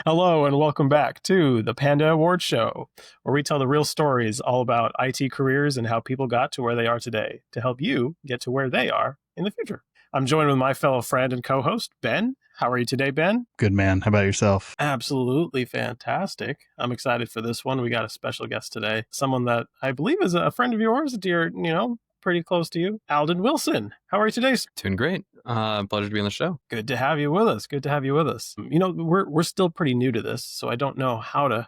Hello and welcome back to the Panda Award Show, where we tell the real stories all about IT careers and how people got to where they are today to help you get to where they are in the future. I'm joined with my fellow friend and co-host, Ben. How are you today, Ben? Good, man. How about yourself? Absolutely fantastic. I'm excited for this one. We got a special guest today, someone that I believe is a friend of yours, dear, pretty close to you, Alden Wilson. How are you today? Doing great. Pleasure to be on the show. Good to have you with us. Good to have you with us. We're still pretty new to this, so I don't know how to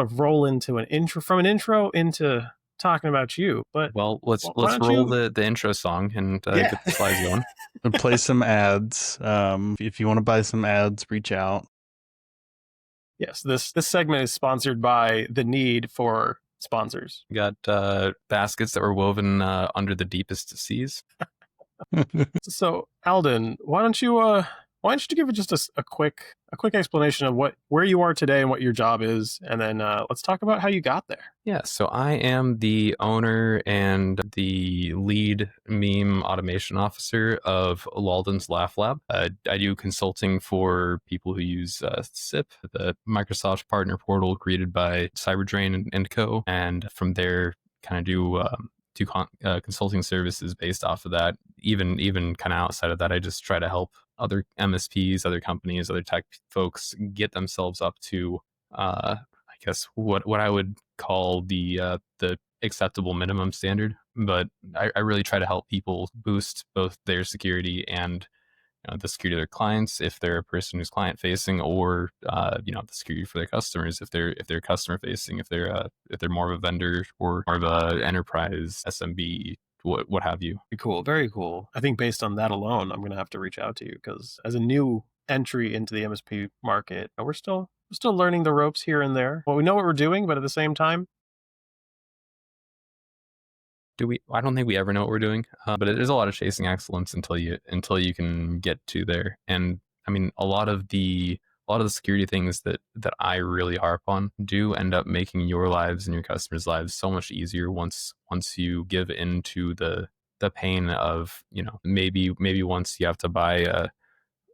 roll into an intro into talking about you. But let's roll the intro song and get the slides going. And play some ads. If you want to buy some ads, reach out. Yes, this segment is sponsored by the need for sponsors. We got baskets that were woven under the deepest seas. So, Alden, why don't you give it just a quick explanation of where you are today and what your job is, and then let's talk about how you got there. Yeah, so I am the owner and the lead meme automation officer of Laaldon's Laugh Lab. I do consulting for people who use SIP, the Microsoft partner portal created by Cyberdrain and Co. And from there, kind of do consulting services based off of that. Even kind of outside of that, I just try to help other MSPs, other companies, other tech folks get themselves up to, I guess what I would call the acceptable minimum standard. But I really try to help people boost both their security and the security of their clients if they're a person who's client facing, or the security for their customers if they're customer facing, if they're more of a vendor or more of a enterprise SMB, what have you. Very cool. I think based on that alone, I'm going to have to reach out to you, because as a new entry into the MSP market, we're still learning the ropes here and there. Well, we know what we're doing, but at the same time, I don't think we ever know what we're doing, but it is a lot of chasing excellence until you can get to there. And I mean, a lot of the security things that I really harp on do end up making your lives and your customers' lives so much easier once you give into the pain of, maybe once you have to buy a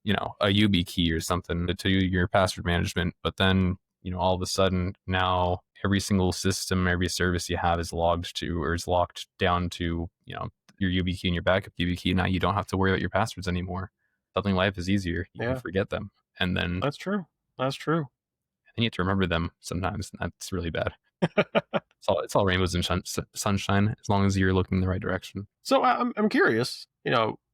YubiKey or something to do your password management, but then all of a sudden now every single system, every service you have is logged to, or is locked down to, your YubiKey and your backup YubiKey. Now you don't have to worry about your passwords anymore. Suddenly life is easier. You can forget them. And then That's true. And you have to remember them sometimes. And that's really bad. It's all rainbows and sunshine as long as you're looking in the right direction. So I'm curious,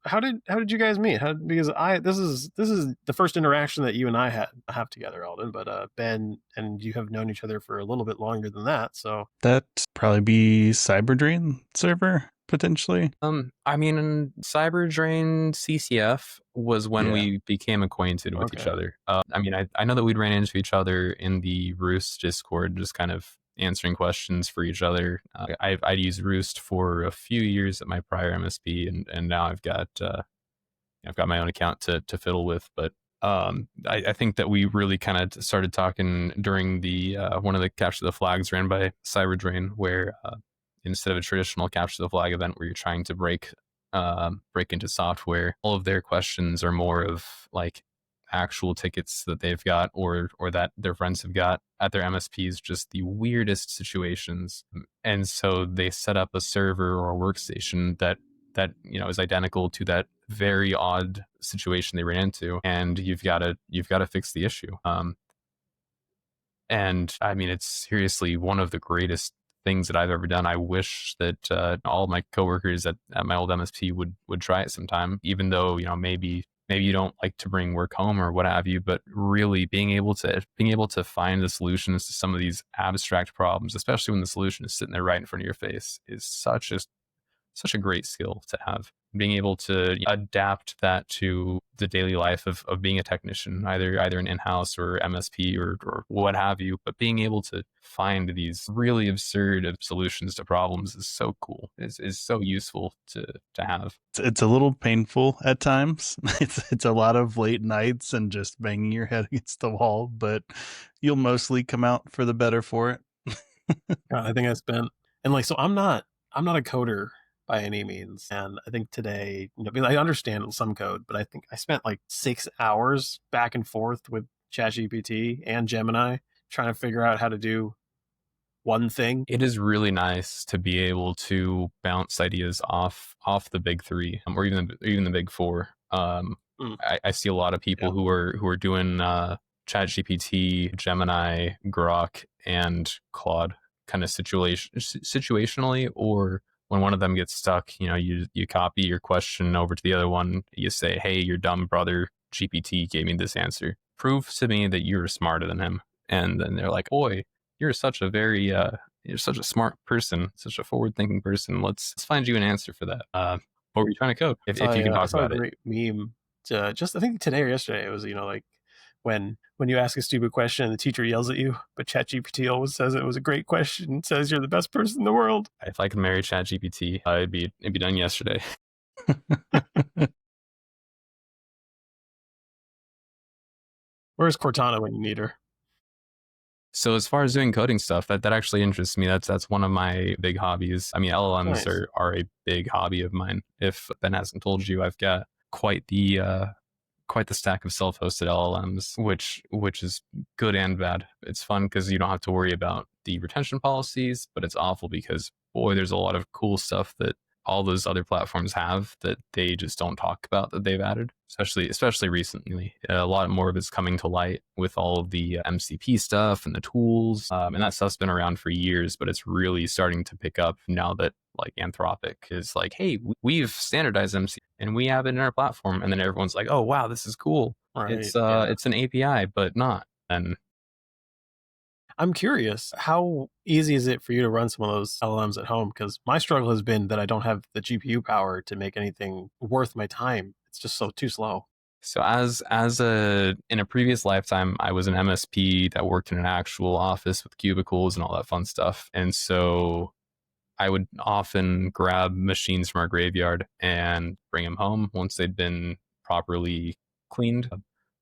how did you guys meet? Because this is the first interaction that you and I have together, Alden. But Ben and you have known each other for a little bit longer than that. So that'd probably be Cyberdrain server potentially. I mean, Cyberdrain CCF was when we became acquainted with each other. I mean, I know that we'd ran into each other in the Roost Discord, just kind of answering questions for each other. I'd used Roost for a few years at my prior MSP, and now I've got my own account to fiddle with. But I think that we really kind of started talking during the one of the Capture the Flags ran by Cyberdrain, where instead of a traditional Capture the Flag event where you're trying to break into software, all of their questions are more of like actual tickets that they've got or that their friends have got at their MSPs, just the weirdest situations. And so they set up a server or a workstation that is identical to that very odd situation they ran into, and you've got to fix the issue. And I mean, it's seriously one of the greatest things that I've ever done. I wish that all my coworkers at my old MSP would try it sometime, even though maybe you don't like to bring work home or what have you, but really being able to find the solutions to some of these abstract problems, especially when the solution is sitting there right in front of your face, is such a great skill to have. Being able to adapt that to the daily life of being a technician, either an in-house or MSP or what have you, but being able to find these really absurd solutions to problems is so cool. Is so useful to have. It's a little painful at times. It's a lot of late nights and just banging your head against the wall, but you'll mostly come out for the better for it. I think so I'm not a coder by any means. And I think today, because I understand some code, but I think I spent like 6 hours back and forth with ChatGPT and Gemini, trying to figure out how to do one thing. It is really nice to be able to bounce ideas off the big three, or even the big four. I see a lot of people who are doing ChatGPT, Gemini, Grok, and Claude kind of situationally, or when one of them gets stuck, you copy your question over to the other one. You say, "Hey, your dumb brother GPT gave me this answer. Prove to me that you're smarter than him." And then they're like, "Boy, you're such a smart person, such a forward-thinking person. Let's find you an answer for that." What were you trying to code? If you can talk about it. I saw a great meme. Just I think today or yesterday, it was like when you ask a stupid question and the teacher yells at you, but ChatGPT always says it was a great question, says you're the best person in the world. If I could marry ChatGPT, it'd be done yesterday. Where's Cortana when you need her? So as far as doing coding stuff, that actually interests me. That's one of my big hobbies. I mean, LLMs are a big hobby of mine. If Ben hasn't told you, I've got quite the stack of self-hosted LLMs, which is good and bad. It's fun because you don't have to worry about the retention policies, but it's awful because, boy, there's a lot of cool stuff that all those other platforms have that they just don't talk about that they've added, especially recently. A lot more of it's coming to light with all of the MCP stuff and the tools, and that stuff's been around for years, but it's really starting to pick up now that like Anthropic is like, "Hey, we've standardized MC and we have it in our platform," and then everyone's like, "Oh wow, this is cool." Right, it's an API, but not. And I'm curious, how easy is it for you to run some of those LLMs at home? Because my struggle has been that I don't have the GPU power to make anything worth my time. It's just too slow. So in a previous lifetime, I was an MSP that worked in an actual office with cubicles and all that fun stuff. And so I would often grab machines from our graveyard and bring them home once they'd been properly cleaned.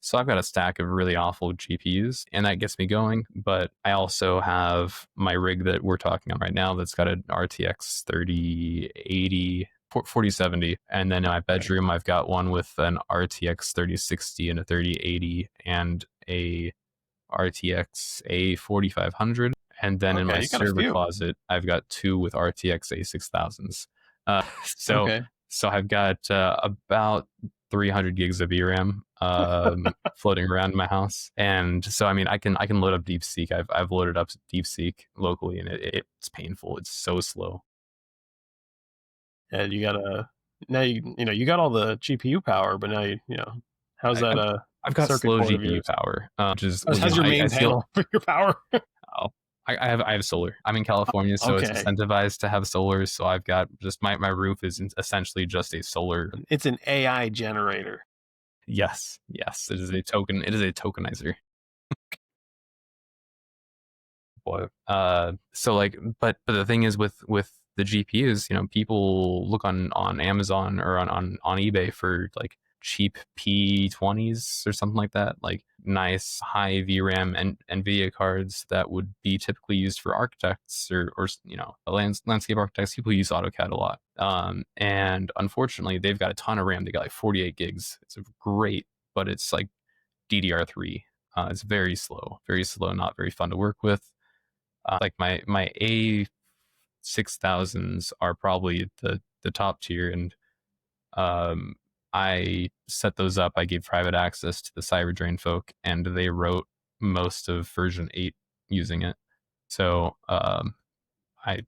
So I've got a stack of really awful GPUs, and that gets me going. But I also have my rig that we're talking on right now that's got an RTX 3080, 4070. And then in my bedroom, I've got one with an RTX 3060 and a 3080 and a RTX A4500. And then in my server closet, I've got two with RTX A6000s. So I've got about 300 gigs of VRAM floating around my house. And so, I mean, I can load up DeepSeek. I've loaded up DeepSeek locally, and it's painful. It's so slow. And you gotta, now you got all the GPU power, but now how's that? I've got slow GPU power. How's your main panel for your power? I have solar. I'm in California, so it's incentivized to have solar. So I've got just my roof is essentially just a solar. It's an AI generator. Yes. It is a token. It is a tokenizer. Boy. So like, but the thing is with the GPUs, people look on Amazon or on eBay for like cheap P20s or something like that, like nice high VRAM and NVIDIA cards that would be typically used for architects or landscape architects. People use AutoCAD a lot. And unfortunately, they've got a ton of RAM. They got like 48 gigs. It's great, but it's like DDR3. It's very slow, not very fun to work with. Like my A6000s are probably the top tier, and I set those up. I gave private access to the Cyberdrain folk, and they wrote most of version 8 using it. So I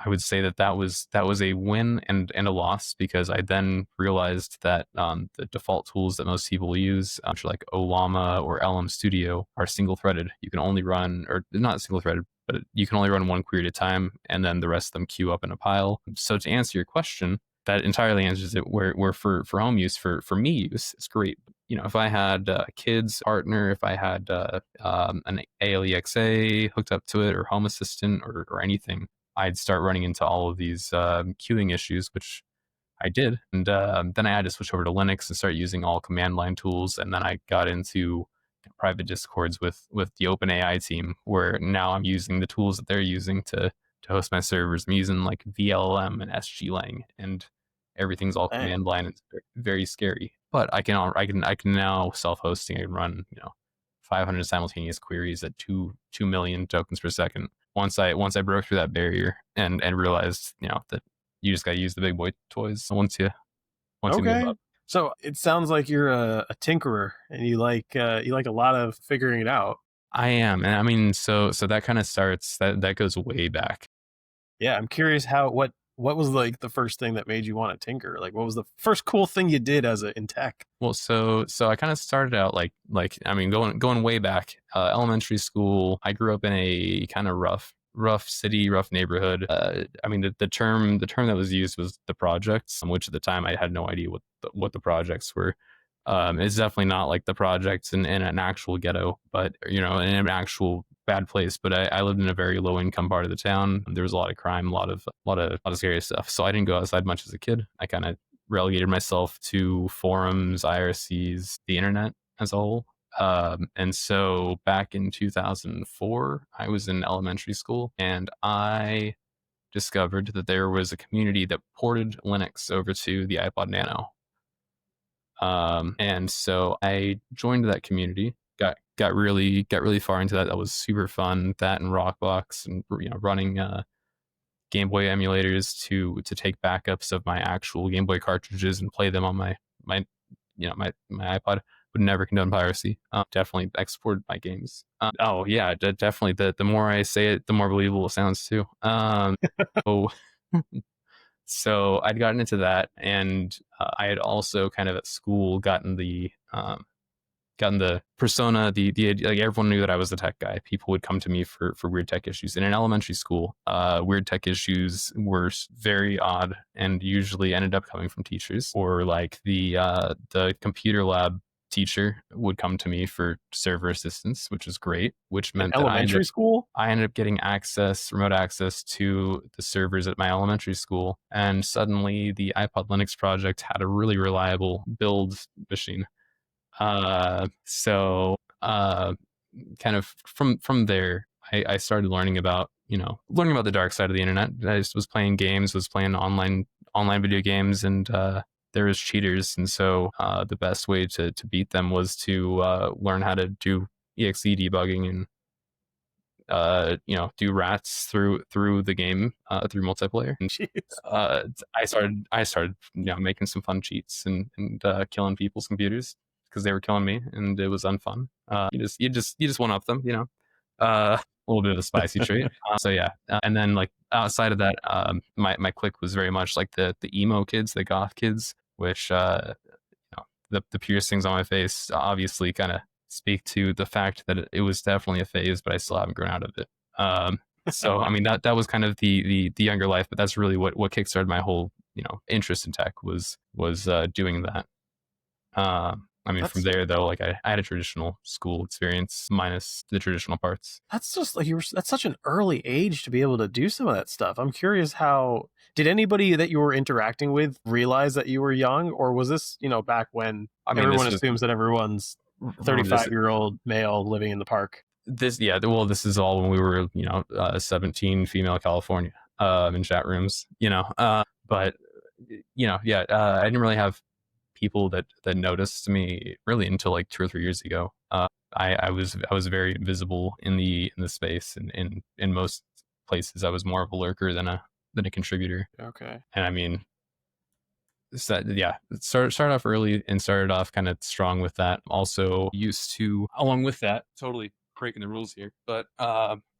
would say that was a win and a loss, because I then realized that the default tools that most people use, which are like Olama or LM Studio, are single-threaded. You can only run, or not single-threaded, but you can only run one query at a time, and then the rest of them queue up in a pile. So to answer your question, that entirely answers it. Where for home use, for me use, it's great. If I had a kids partner, if I had an ALEXA hooked up to it, or Home Assistant, or anything, I'd start running into all of these queuing issues, which I did. And then I had to switch over to Linux and start using all command line tools. And then I got into private discords with the OpenAI team, where now I'm using the tools that they're using to host my servers. I'm using like VLM and SGLang, and everything's all command line. It's very scary, but I can now self-hosting and run 500 simultaneous queries at 2 million tokens per second. Once I broke through that barrier and realized, that you just got to use the big boy toys once you move up. So it sounds like you're a tinkerer and you like a lot of figuring it out. I am. And I mean, so that kind of starts, that goes way back. Yeah. I'm curious what was like the first thing that made you want to tinker? Like what was the first cool thing you did in tech? Well, so I kind of started out like, I mean, going way back, elementary school. I grew up in a kind of rough city, rough neighborhood. I mean, the term that was used was the projects, which at the time I had no idea what the projects were. It's definitely not like the projects in an actual ghetto, but in an actual bad place. But I lived in a very low income part of the town. There was a lot of crime, a lot of scary stuff. So I didn't go outside much as a kid. I kind of relegated myself to forums, IRCs, the internet as a whole. And so back in 2004, I was in elementary school and I discovered that there was a community that ported Linux over to the iPod Nano. And so I joined that community, got really far into that. That was super fun. That and Rockbox and, running, Game Boy emulators to take backups of my actual Game Boy cartridges and play them on my iPod. Would never condone piracy. Definitely export my games. Oh yeah, definitely. The more I say it, the more believable it sounds too. So I'd gotten into that, and I had also kind of at school gotten the persona, the like everyone knew that I was the tech guy. People would come to me for weird tech issues. And in elementary school, weird tech issues were very odd and usually ended up coming from teachers, or like the computer lab teacher would come to me for server assistance, which was great, which meant that elementary school I ended up getting remote access to the servers at my elementary school. And suddenly the iPod Linux project had a really reliable build machine. So kind of from there, I started learning about the dark side of the internet. I just was playing games, was playing online video games, and there was cheaters. And so the best way to beat them was to learn how to do exe debugging and do rats through the game, through multiplayer. And I started making some fun cheats and killing people's computers because they were killing me, and it was unfun. You just one up them, a little bit of a spicy trait. So yeah, and then like outside of that, my clique was very much like the emo kids, the goth kids, which the piercings on my face obviously kind of speak to the fact that it was definitely a phase, but I still haven't grown out of it. So I mean that was kind of the younger life, but that's really what kickstarted my whole interest in tech was doing that. I mean, from there though, like I had a traditional school experience minus the traditional parts. That's just like that's such an early age to be able to do some of that stuff. I'm curious, how did anybody that you were interacting with realize that you were young, or was this back when everyone assumes that everyone's 35-year-old male living in the park? This is all when we were 17, female California, in chat rooms, but I didn't really have people that noticed me really until like 2 or 3 years ago. I was very visible in the space, and in most places I was more of a lurker than a contributor. Okay. And I mean, started off early and started off kind of strong with that. Also used to, along with that, totally breaking the rules here, but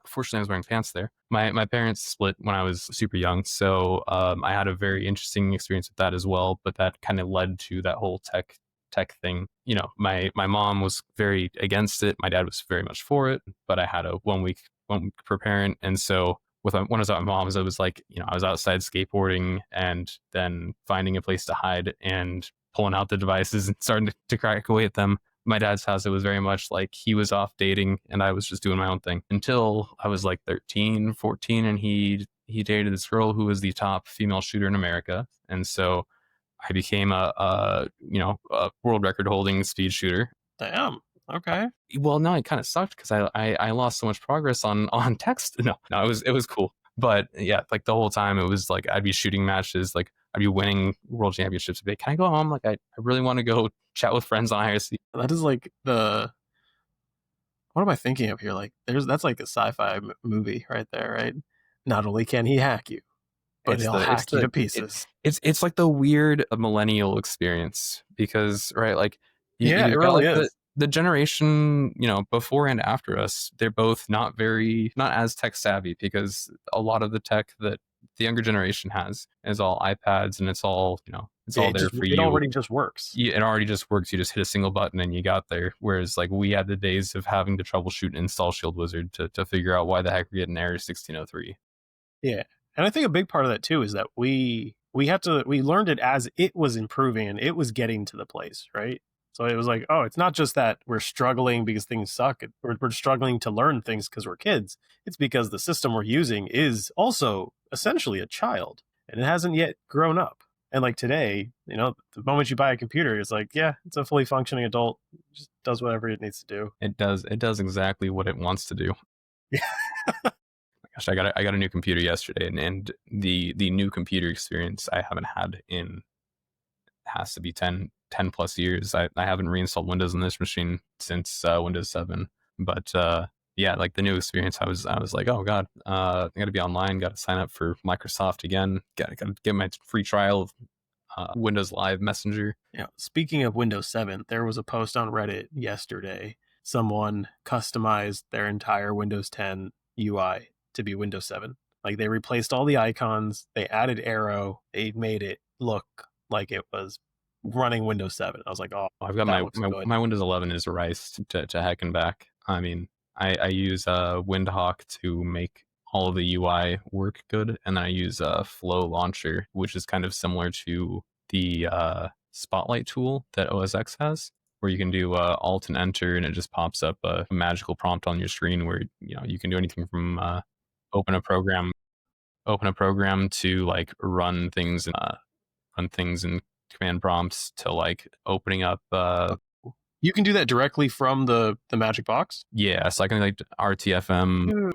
fortunately I was wearing pants there. My parents split when I was super young, so I had a very interesting experience with that as well, but that kind of led to that whole tech thing. My mom was very against it, my dad was very much for it, but I had a one week per parent. And so when I was at my mom's, I was like, I was outside skateboarding and then finding a place to hide and pulling out the devices and starting to crack away at them. My dad's house, it was very much like he was off dating and I was just doing my own thing until I was like 13, 14, and he dated this girl who was the top female shooter in America. And so I became a world record holding speed shooter. Damn. Okay. Well, no, it kind of sucked because I lost so much progress on text. No, it was cool. But yeah, like the whole time it was like I'd be shooting matches, like I'd be winning world championships. But can I go home? Like I really want to go chat with friends on IRC. That is like the what am I thinking of here? Like, that's like a sci-fi movie right there, right? Not only can he hack you, but he'll hack you to pieces. It's like the weird millennial experience because, right, like Yeah, it you've got really like is. the generation, before and after us, they're both not as tech savvy because a lot of the tech that the younger generation has is all iPads and it's all, it's all there for you. It already just works. It already just works. You just hit a single button and you got there. Whereas like we had the days of having to troubleshoot and install Shield Wizard to figure out why the heck we're getting error 1603. Yeah. And I think a big part of that too is that we learned it as it was improving and it was getting to the place, right? So it was like, oh, it's not just that we're struggling because things suck. We're struggling to learn things because we're kids. It's because the system we're using is also essentially a child and it hasn't yet grown up. And like today, the moment you buy a computer, it's like, yeah, it's a fully functioning adult. It just does whatever it needs to do. It does exactly what it wants to do. Yeah. Gosh, I got a new computer yesterday, and the new computer experience I haven't had in has to be 10 plus years. I haven't reinstalled Windows on this machine since Windows 7. But yeah, like the new experience, I was like, oh god, I got to be online, got to sign up for Microsoft again, got to get my free trial of Windows Live Messenger. Yeah. Speaking of Windows 7, there was a post on Reddit yesterday. Someone customized their entire Windows 10 UI to be Windows 7. Like they replaced all the icons, they added Arrow, they made it look like it was running Windows 7. I was like, oh, I've got my Windows 11 is erased to heck and back. I mean, I use Windhawk to make all of the UI work good, and then I use Flow Launcher, which is kind of similar to the Spotlight tool that OS X has, where you can do Alt and Enter, and it just pops up a magical prompt on your screen where you can do anything from open a program to like run things in command prompts to like opening up. You can do that directly from the magic box? Yeah, so I can like RTFM.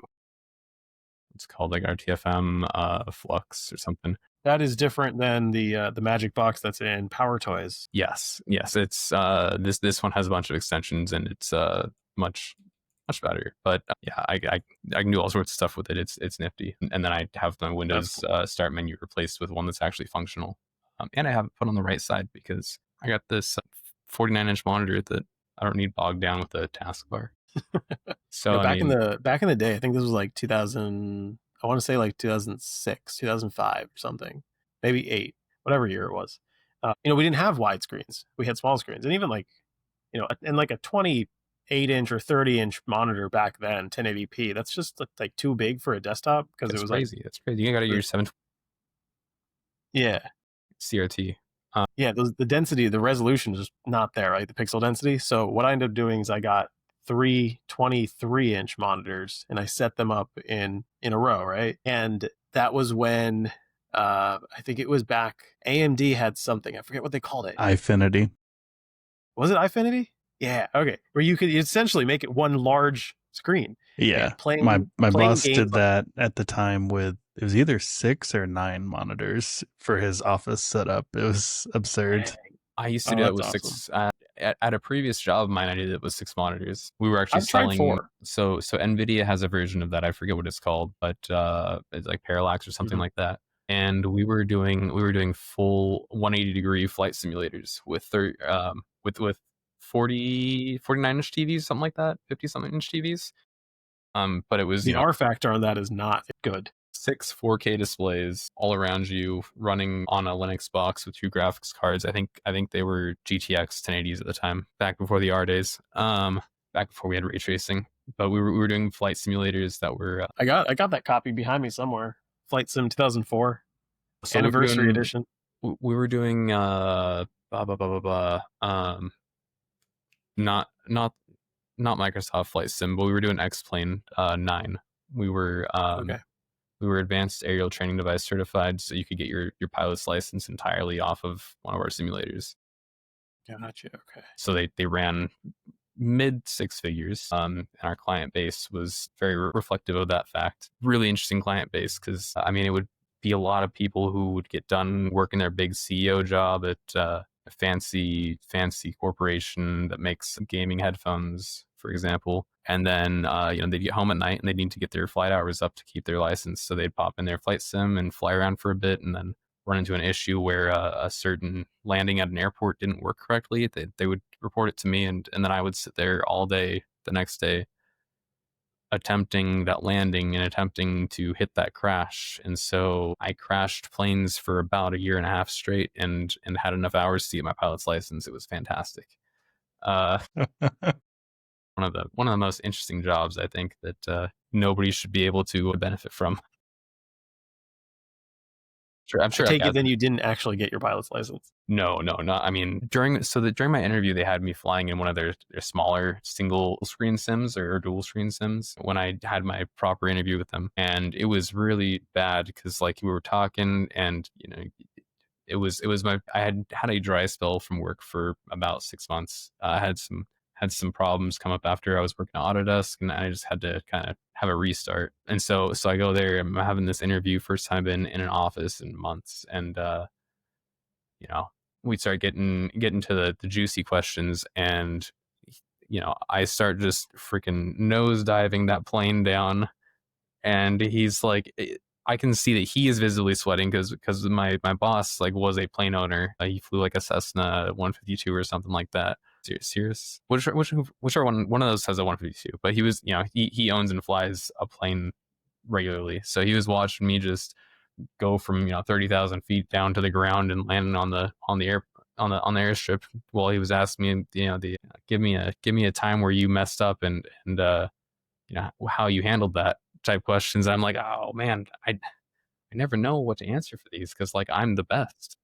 It's called like RTFM Flux or something. That is different than the magic box that's in Power Toys. Yes. It's this one has a bunch of extensions and it's much better. But yeah, I can do all sorts of stuff with it. It's nifty. And then I have my Windows start menu replaced with one that's actually functional. And I have it put on the right side because I got this 49-inch monitor that I don't need bogged down with a taskbar. So back in the day, I think this was like 2000. I want to say like 2006, 2005 or something, maybe 8, whatever year it was. We didn't have wide screens. We had small screens, and even like, and like a 28-inch or 30-inch monitor back then, 1080p. That's just like too big for a desktop because it was crazy. That's crazy. You got to use 720. Yeah. CRT. Yeah, the density, the resolution is just not there, right? The pixel density. So what I ended up doing is I got 3 23-inch monitors and I set them up in a row, right? And that was when I think it was back, AMD had something, I forget what they called it. Ifinity. Was it Ifinity? Yeah, okay. Where you could essentially make it one large screen. Yeah, my boss did that at the time with, it was either 6 or 9 monitors for his office setup. It was absurd. I used to do it with awesome. 6. At a previous job of mine, I did it with 6 monitors. We were actually selling 4. So NVIDIA has a version of that. I forget what it's called, but it's like Parallax or something like that. And we were doing full 180-degree flight simulators with 49-inch TVs, something like that, 50-something-inch TVs. But it was the R factor on that is not good. 6 4K displays all around you, running on a Linux box with 2 graphics cards. I think they were GTX 1080s at the time, back before the R days. Back before we had ray tracing. But we were doing flight simulators that were. I got that copy behind me somewhere. Flight Sim 2004, so anniversary edition. We were doing not Microsoft Flight Sim, but we were doing X-Plane 9. We were we were advanced aerial training device certified, so you could get your pilot's license entirely off of one of our simulators. Gotcha. Okay. So they ran mid 6 figures, and our client base was very reflective of that fact. Really interesting client base because it would be a lot of people who would get done working their big CEO job at fancy corporation that makes gaming headphones, for example. And then, they'd get home at night and they need to get their flight hours up to keep their license. So they'd pop in their flight sim and fly around for a bit and then run into an issue where a certain landing at an airport didn't work correctly. They would report it to me, and then I would sit there all day the next day attempting that landing and attempting to hit that crash. And so I crashed planes for about a year and a half straight and had enough hours to get my pilot's license. It was fantastic. One of the most interesting jobs, I think, that nobody should be able to benefit from. Sure, I'm sure. I take it then you didn't actually get your pilot's license. No, not. I mean, during my interview, they had me flying in one of their smaller single screen sims or dual screen sims when I had my proper interview with them, and it was really bad because like we were talking, and it was I had a dry spell from work for about 6 months. I had some problems come up after I was working at Autodesk, and I just had to kind of have a restart. And so I go there, I'm having this interview, first time in an office in months, and we start getting to the juicy questions, and I start just freaking nose diving that plane down, and he's like, I can see that he is visibly sweating because my boss like was a plane owner. He flew like a Cessna 152 or something like that. Serious? Whichever one of those has a 152, but he was, he owns and flies a plane regularly, so he was watching me just go from 30,000 feet down to the ground and landing on the airstrip while he was asking me give me a time where you messed up and how you handled that type questions. I'm like, oh man, I never know what to answer for these because like I'm the best.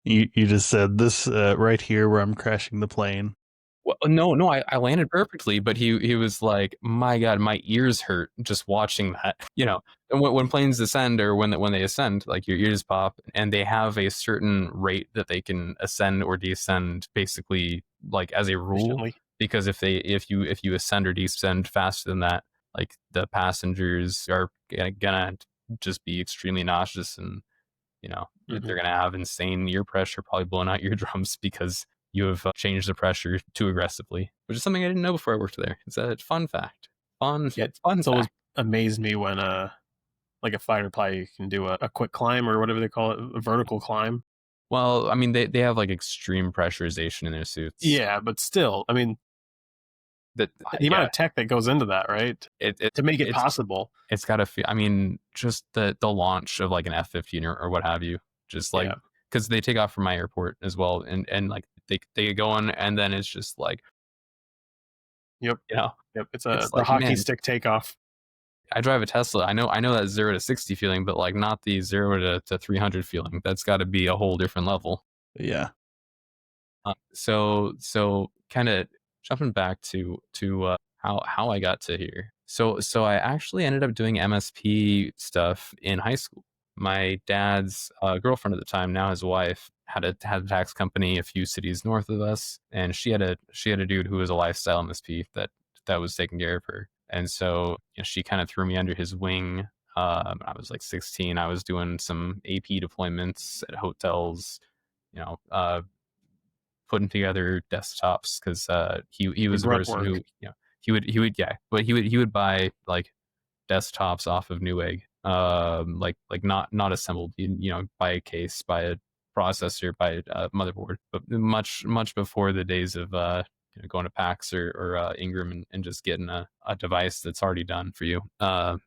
You just said this right here where I'm crashing the plane. Well, no, I landed perfectly, but he was like, my God, my ears hurt just watching that. And when planes descend or when they ascend, like your ears pop, and they have a certain rate that they can ascend or descend, basically, like as a rule. Because if you ascend or descend faster than that, like the passengers are gonna just be extremely nauseous, and they're gonna have insane ear pressure, probably blowing out your drums because you have changed the pressure too aggressively, which is something I didn't know before I worked there. It's a fun fact. Fun. It's always amazed me when like a fighter pilot can do a quick climb or whatever they call it, a vertical climb. Well, I mean, they have like extreme pressurization in their suits. Yeah, but still, I mean, the amount of tech that goes into that, right? To make it possible. It's got to feel, I mean, just the launch of like an F-15 or what have you, just like, because they take off from my airport as well. And like they get going, and then it's just like, Yep. It's the like, hockey stick takeoff. I drive a Tesla. I know that 0 to 60 feeling, but like not the 0 to 300 feeling. That's got to be a whole different level. Yeah. So kind of jumping back to how I got to here. So I actually ended up doing MSP stuff in high school. My dad's girlfriend at the time, now his wife, had a tax company a few cities north of us, and she had a dude who was a lifestyle MSP that was taking care of her. And so she kind of threw me under his wing. I was like 16. I was doing some AP deployments at hotels, putting together desktops because he was the person who he would buy like desktops off of Newegg, like not assembled, buy a case, buy a processor, buy a motherboard, but much before the days of going to PAX or Ingram and just getting a device that's already done for you. And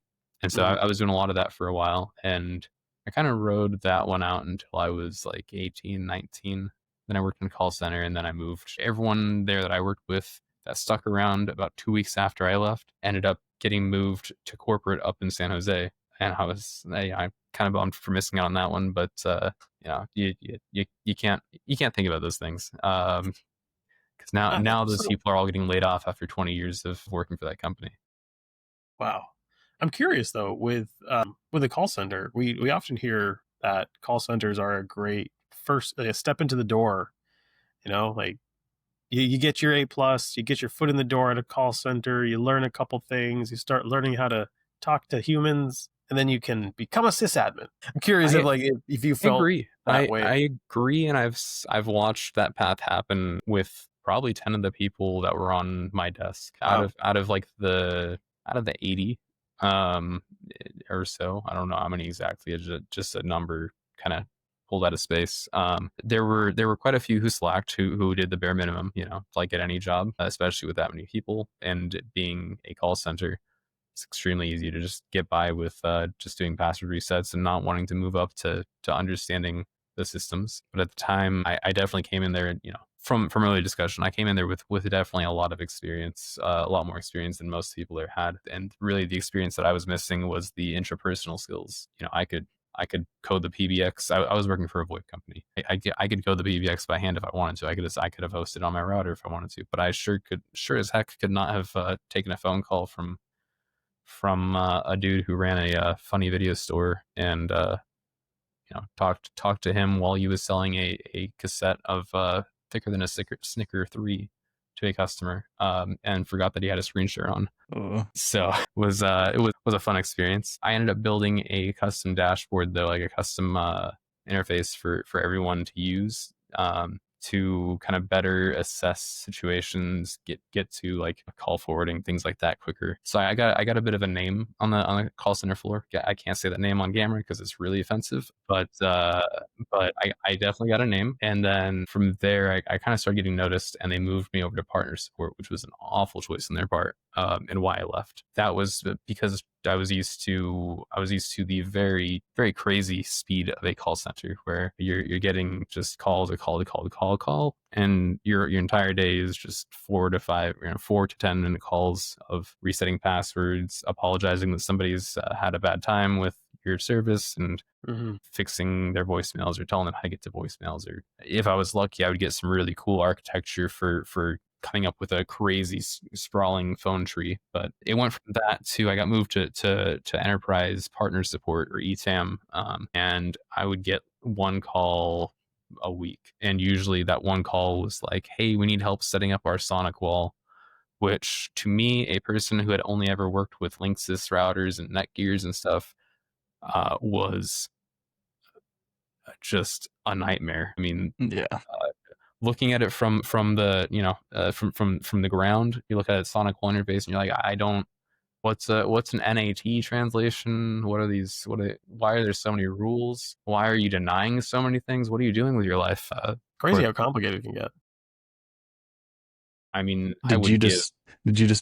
so I was doing a lot of that for a while, and I kind of rode that one out until I was like 18, 19. Then I worked in a call center, and then I moved. Everyone there that I worked with that stuck around about 2 weeks after I left ended up getting moved to corporate up in San Jose. And I kind of bummed for missing out on that one, but you can't think about those things. Because now those people are all getting laid off after 20 years of working for that company. Wow. I'm curious though, with a call center, we often hear that call centers are a great first step into the door. Like you get your A+, you get your foot in the door at a call center, you learn a couple things, you start learning how to talk to humans, and then you can become a sysadmin. I'm curious if you felt that way. I agree, and I've watched that path happen with probably 10 of the people that were on my desk out of like out of the 80 or so. I don't know how many exactly. It's just a number kind of pulled out of space. There were quite a few who slacked, who did the bare minimum, like at any job, especially with that many people, and it being a call center. It's extremely easy to just get by with just doing password resets and not wanting to move up to understanding the systems. But at the time, I definitely came in there, from early discussion, I came in there with definitely a lot of experience, a lot more experience than most people there had. And really the experience that I was missing was the intrapersonal skills. I could code the PBX. I was working for a VoIP company. I could code the PBX by hand if I wanted to. I could have hosted on my router if I wanted to, but I sure as heck could not have taken a phone call from a dude who ran a funny video store and talked to him while he was selling a cassette of thicker than a Snicker 3 to a customer, and forgot that he had a screen share on. So it was a fun experience. I ended up building a custom dashboard though, like a custom interface for everyone to use, to kind of better assess situations, get to like call forwarding, things like that quicker. So I got a bit of a name on the call center floor. I can't say that name on camera because it's really offensive, but I definitely got a name. And then from there, I kind of started getting noticed, and they moved me over to partner support, which was an awful choice on their part, and why I left. That was because I was used to the very, very crazy speed of a call center where you're getting just call to call, and your entire day is just 4 to 10 minute calls of resetting passwords, apologizing that somebody's had a bad time with your service, and fixing their voicemails or telling them how to get to voicemails. Or if I was lucky, I would get some really cool architecture for coming up with a crazy sprawling phone tree. But it went from that to I got moved to enterprise partner support, or ETAM, and I would get one call a week, and usually that one call was like, hey, we need help setting up our Sonic wall, which to me, a person who had only ever worked with Linksys routers and Netgears and stuff, was just a nightmare. I mean, yeah. Looking at it from the from the ground, you look at a Sonic wall interface, and you're like, I don't. What's an NAT translation? Why are there so many rules? Why are you denying so many things? What are you doing with your life? Crazy how complicated it can get. I mean, did you just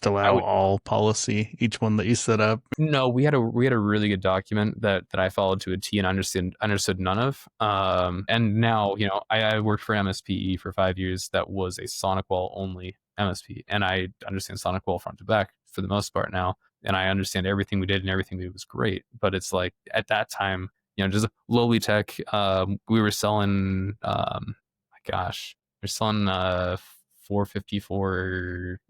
allow all policy, each one that you set up? No, we had a really good document that I followed to a T and understood none of. And now, I worked for MSPE for 5 years. That was a Sonic wall only MSP, and I understand Sonic wall front to back for the most part now, and I understand everything we did, and everything we did was great. But it's like at that time, just lowly tech. We were selling, we're selling 454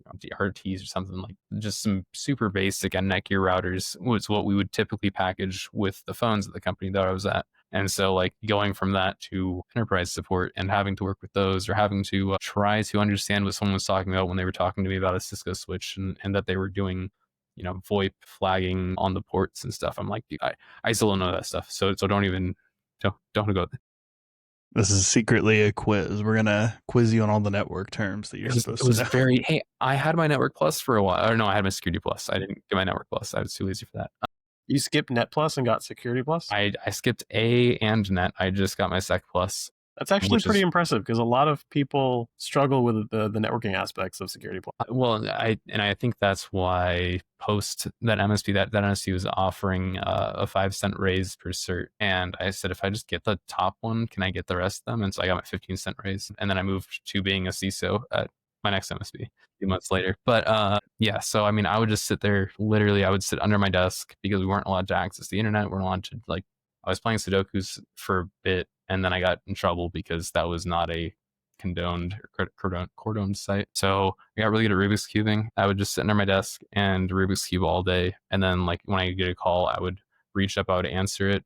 RTs or something, like just some super basic and Netgear routers was what we would typically package with the phones at the company that I was at. And so like going from that to enterprise support and having to work with those, or having to try to understand what someone was talking about when they were talking to me about a Cisco switch, and that they were doing, VoIP flagging on the ports and stuff. I'm like, I still don't know that stuff. So don't go there. This is secretly a quiz. We're gonna quiz you on all the network terms that you're supposed to know. Hey, I had my Network Plus for a while. Or no, I had my Security Plus. I didn't get my Network Plus. I was too lazy for that. You skipped Net Plus and got Security Plus? I skipped A and Net. I just got my Sec Plus. That's actually pretty impressive, because a lot of people struggle with the networking aspects of Security Plus. Well, I think that's why post that MSP, that MSP was offering a 5-cent raise per cert. And I said, if I just get the top one, can I get the rest of them? And so I got my 15-cent raise. And then I moved to being a CISO at my next MSP a few months later. But yeah, so I mean, I would just sit there. Literally, I would sit under my desk because we weren't allowed to access the internet. We weren't allowed to, like, I was playing Sudokus for a bit, and then I got in trouble because that was not a condoned or cordoned site. So I got really good at Rubik's Cubing. I would just sit under my desk and Rubik's Cube all day. And then like when I get a call, I would reach up, I would answer it,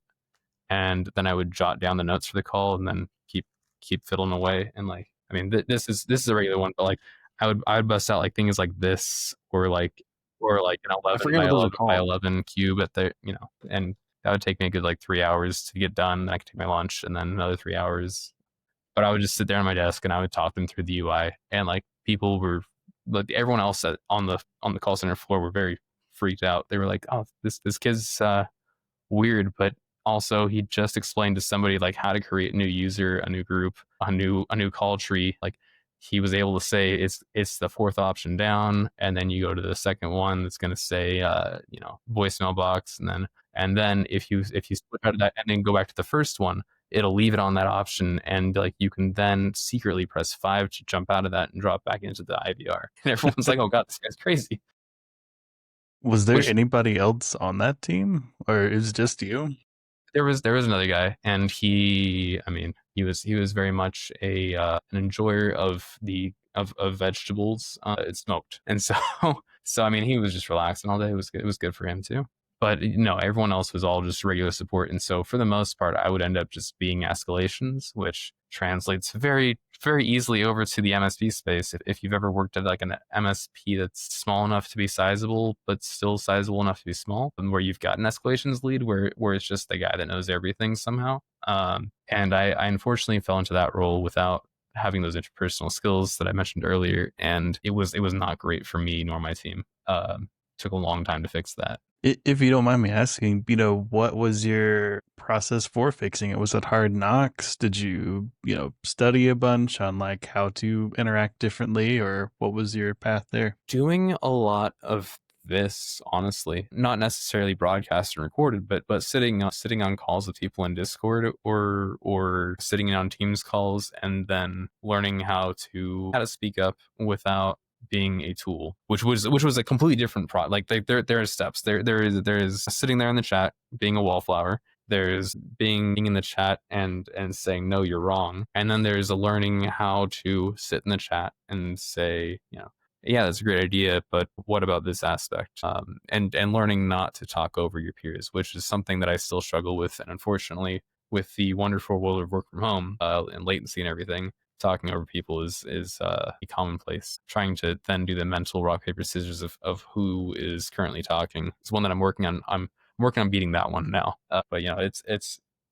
and then I would jot down the notes for the call, and then keep fiddling away. And like, I mean, this is a regular one, but like I would bust out like things like this, or like an 11 by 11 cube at the, and that would take me a good like 3 hours to get done. Then I could take my lunch and then another 3 hours. But I would just sit there on my desk and I would talk them through the UI, and like people were like everyone else on the call center floor were very freaked out. They were like, "Oh, this kid's weird," but also he just explained to somebody like how to create a new user, a new group, a new call tree. Like he was able to say it's the fourth option down, and then you go to the second one that's going to say voicemail box, and then if you switch out of that and then go back to the first one, it'll leave it on that option, and like you can then secretly press 5 to jump out of that and drop back into the IVR. And everyone's like, "Oh God, this guy's crazy." Was there anybody else on that team, or is it just you? There was another guy, and he was very much an enjoyer of vegetables. It's smoked, and so I mean, he was just relaxing all day. It was good for him too. But no, everyone else was all just regular support, and so for the most part, I would end up just being escalations, which translates very, very easily over to the MSP space. If you've ever worked at like an MSP that's small enough to be sizable, but still sizable enough to be small, and where you've got an escalations lead, where it's just the guy that knows everything somehow. And I unfortunately fell into that role without having those interpersonal skills that I mentioned earlier, and it was not great for me nor my team. Took a long time to fix that. If you don't mind me asking, what was your process for fixing it? Was it hard knocks? Did you, study a bunch on like how to interact differently, or what was your path there? Doing a lot of this, honestly, not necessarily broadcast and recorded, but sitting on calls with people in Discord or sitting in on Teams calls, and then learning how to speak up without being a tool, which was a completely different like there are steps. There is sitting there in the chat being a wallflower. There's being in the chat and saying, no, you're wrong. And then there's a learning how to sit in the chat and say, yeah, that's a great idea, but what about this aspect? And learning not to talk over your peers, which is something that I still struggle with. And unfortunately, with the wonderful world of work from home and latency and everything, talking over people is commonplace. Trying to then do the mental rock paper scissors of who is currently talking. It's one that I'm working on. I'm working on beating that one now. But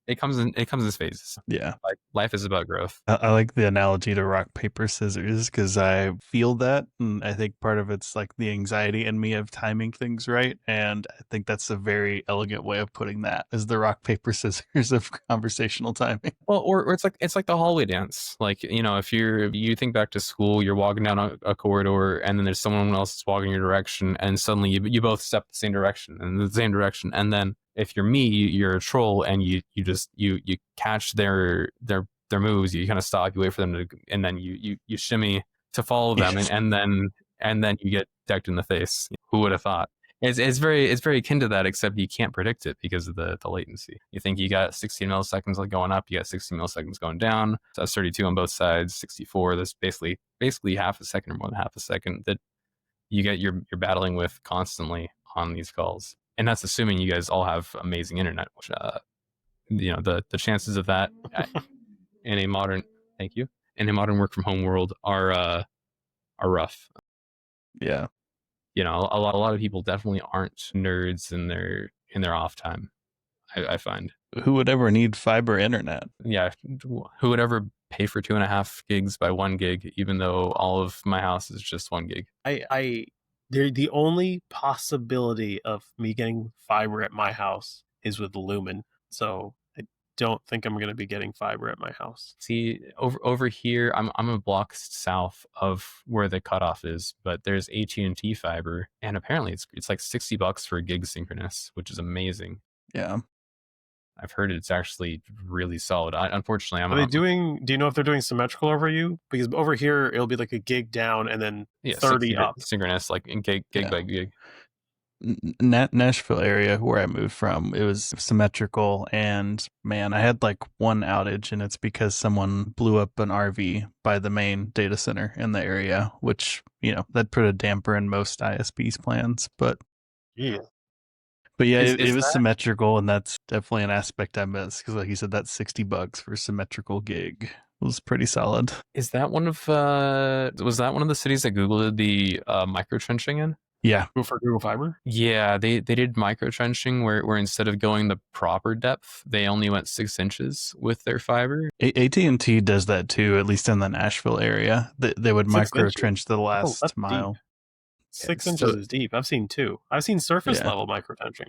it comes in phases. Yeah, like life is about growth. I like the analogy to rock paper scissors because I feel that, and I think part of it's like the anxiety in me of timing things right, and I think that's a very elegant way of putting that, is the rock paper scissors of conversational timing. Well, or it's like the hallway dance. Like, if you think back to school, you're walking down a corridor, and then there's someone else that's walking your direction, and suddenly you both step the same direction, and then if you're me, you're a troll, and you catch their moves. You kind of stop, you wait for them to, and then you shimmy to follow them, and then you get decked in the face. Who would have thought? It's very akin to that, except you can't predict it because of the latency. You think you got 16 milliseconds like going up, you got 16 milliseconds going down. So that's 32 on both sides, 64. That's basically half a second or more than half a second that you're battling with constantly on these calls. And that's assuming you guys all have amazing internet, which the chances of that in a modern work from home world are rough. Yeah. A lot of people definitely aren't nerds in their off time. I find. Who would ever need fiber internet? Yeah, who would ever pay for 2.5 gigs by 1 gig, even though all of my house is just 1 gig? The only possibility of me getting fiber at my house is with Lumen. So I don't think I'm going to be getting fiber at my house. See, over here, I'm a block south of where the cutoff is, but there's AT&T fiber, and apparently it's like $60 for a gig synchronous, which is amazing. Yeah. I've heard it's actually really solid. Unfortunately, do you know if they're doing symmetrical over you? Because over here, it'll be like a gig down and then 30 up. Synchronous, like in gig by gig. Nashville area where I moved from, it was symmetrical, and man, I had like one outage, and it's because someone blew up an RV by the main data center in the area, which, that put a damper in most ISPs plans, but yeah. But yeah, it was symmetrical, and that's definitely an aspect I miss, because like you said, that $60 for symmetrical gig was pretty solid. Is that was that one of the cities that Google did the micro trenching in? Yeah. For Google Fiber? Yeah, they did micro trenching where instead of going the proper depth, they only went 6 inches with their fiber. AT&T does that too, at least in the Nashville area. They would 6 micro inches? trench the last That's mile. deep. 6 inches is deep. I've seen 2. I've seen surface level micro trenching.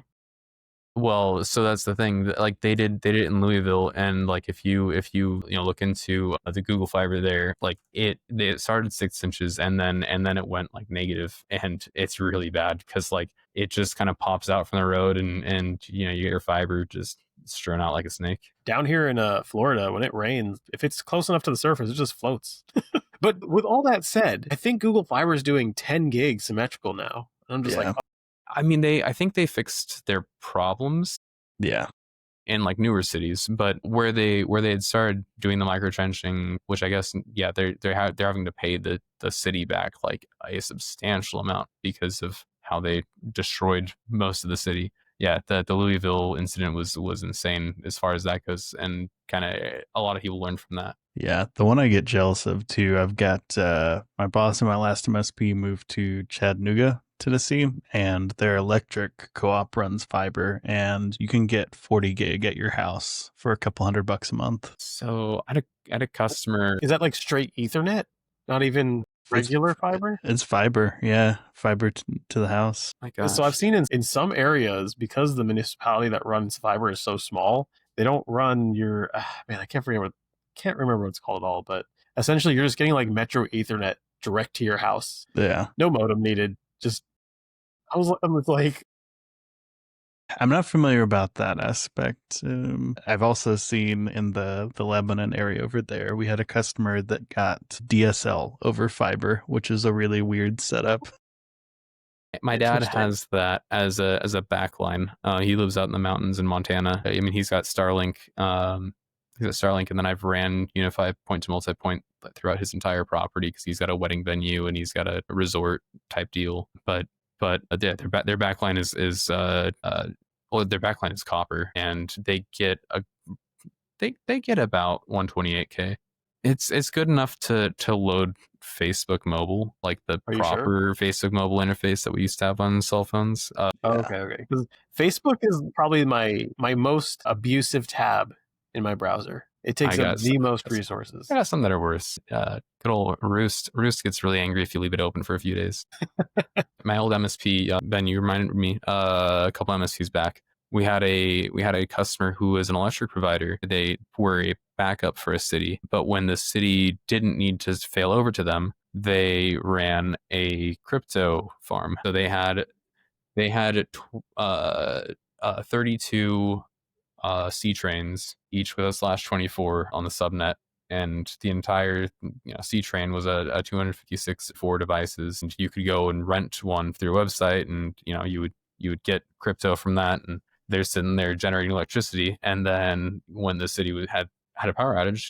Well, so that's the thing. Like they did it in Louisville, and like if you look into the Google Fiber there, like it started 6 inches, and then it went like negative, and it's really bad because like it just kind of pops out from the road, and you get your fiber just strewn out like a snake. Down here in Florida, when it rains, if it's close enough to the surface, it just floats. But with all that said, I think Google Fiber is doing 10 gig symmetrical now. I'm just like, I mean, I think they fixed their problems. Yeah. In like newer cities, but where they had started doing the micro trenching, which I guess they're having to pay the city back like a substantial amount because of how they destroyed most of the city. Yeah, the Louisville incident was insane as far as that goes, and kind of a lot of people learned from that. Yeah, the one I get jealous of too, I've got my boss in my last MSP moved to Chattanooga, Tennessee, and their electric co-op runs fiber, and you can get 40 gig at your house for a couple $100 a month. So I had a customer. Is that like straight Ethernet? Not even regular fiber? It's fiber, yeah, fiber to the house. My gosh. So I've seen in some areas, because the municipality that runs fiber is so small, they don't run your I can't remember what it's called at all, but essentially you're just getting like Metro Ethernet direct to your house. Yeah. No modem needed. Just I was like, I'm not familiar about that aspect. I've also seen in the Lebanon area over there, we had a customer that got DSL over fiber, which is a really weird setup. My dad has that as a backline. He lives out in the mountains in Montana. I mean, he's got Starlink. And then I've ran unified point to multi-point throughout his entire property because he's got a wedding venue and he's got a resort type deal. But their backline is their backline is copper, and they get about 128K. It's good enough to load Facebook mobile, like the proper Facebook mobile interface that we used to have on cell phones. Okay. Because Facebook is probably my most abusive tab in my browser. It takes up the most resources. I got some that are worse. Good old Roost. Roost gets really angry if you leave it open for a few days. My old MSP, Ben, you reminded me a couple MSPs back. We had a customer who was an electric provider. They were a backup for a city, but when the city didn't need to fail over to them, they ran a crypto farm. So they had 32 C trains, each with a /24 on the subnet, and the entire C train was a 256 4 devices, and you could go and rent one through a website, and you would get crypto from that, and they're sitting there generating electricity, and then when the city had a power outage,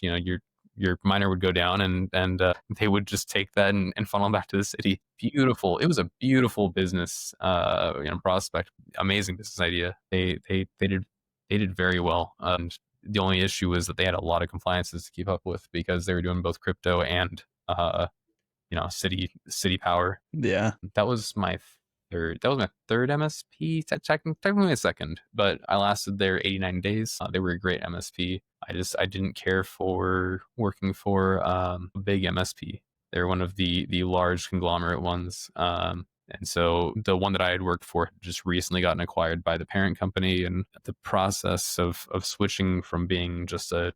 your miner would go down, and they would just take that and funnel back to the city. Beautiful. It was a beautiful business prospect. Amazing business idea. They did very well. And the only issue was that they had a lot of compliances to keep up with because they were doing both crypto and city power. Yeah. That was my third MSP, technically my second, but I lasted there 89 days. They were a great MSP. I didn't care for working for a big MSP. They're one of the large conglomerate ones. And so the one that I had worked for had just recently gotten acquired by the parent company, and the process of switching from being just a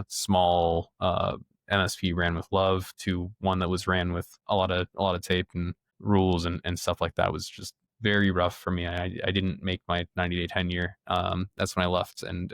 small MSP ran with love to one that was ran with a lot of tape and rules and stuff like that was just very rough for me. I didn't make my 90-day tenure. That's when I left and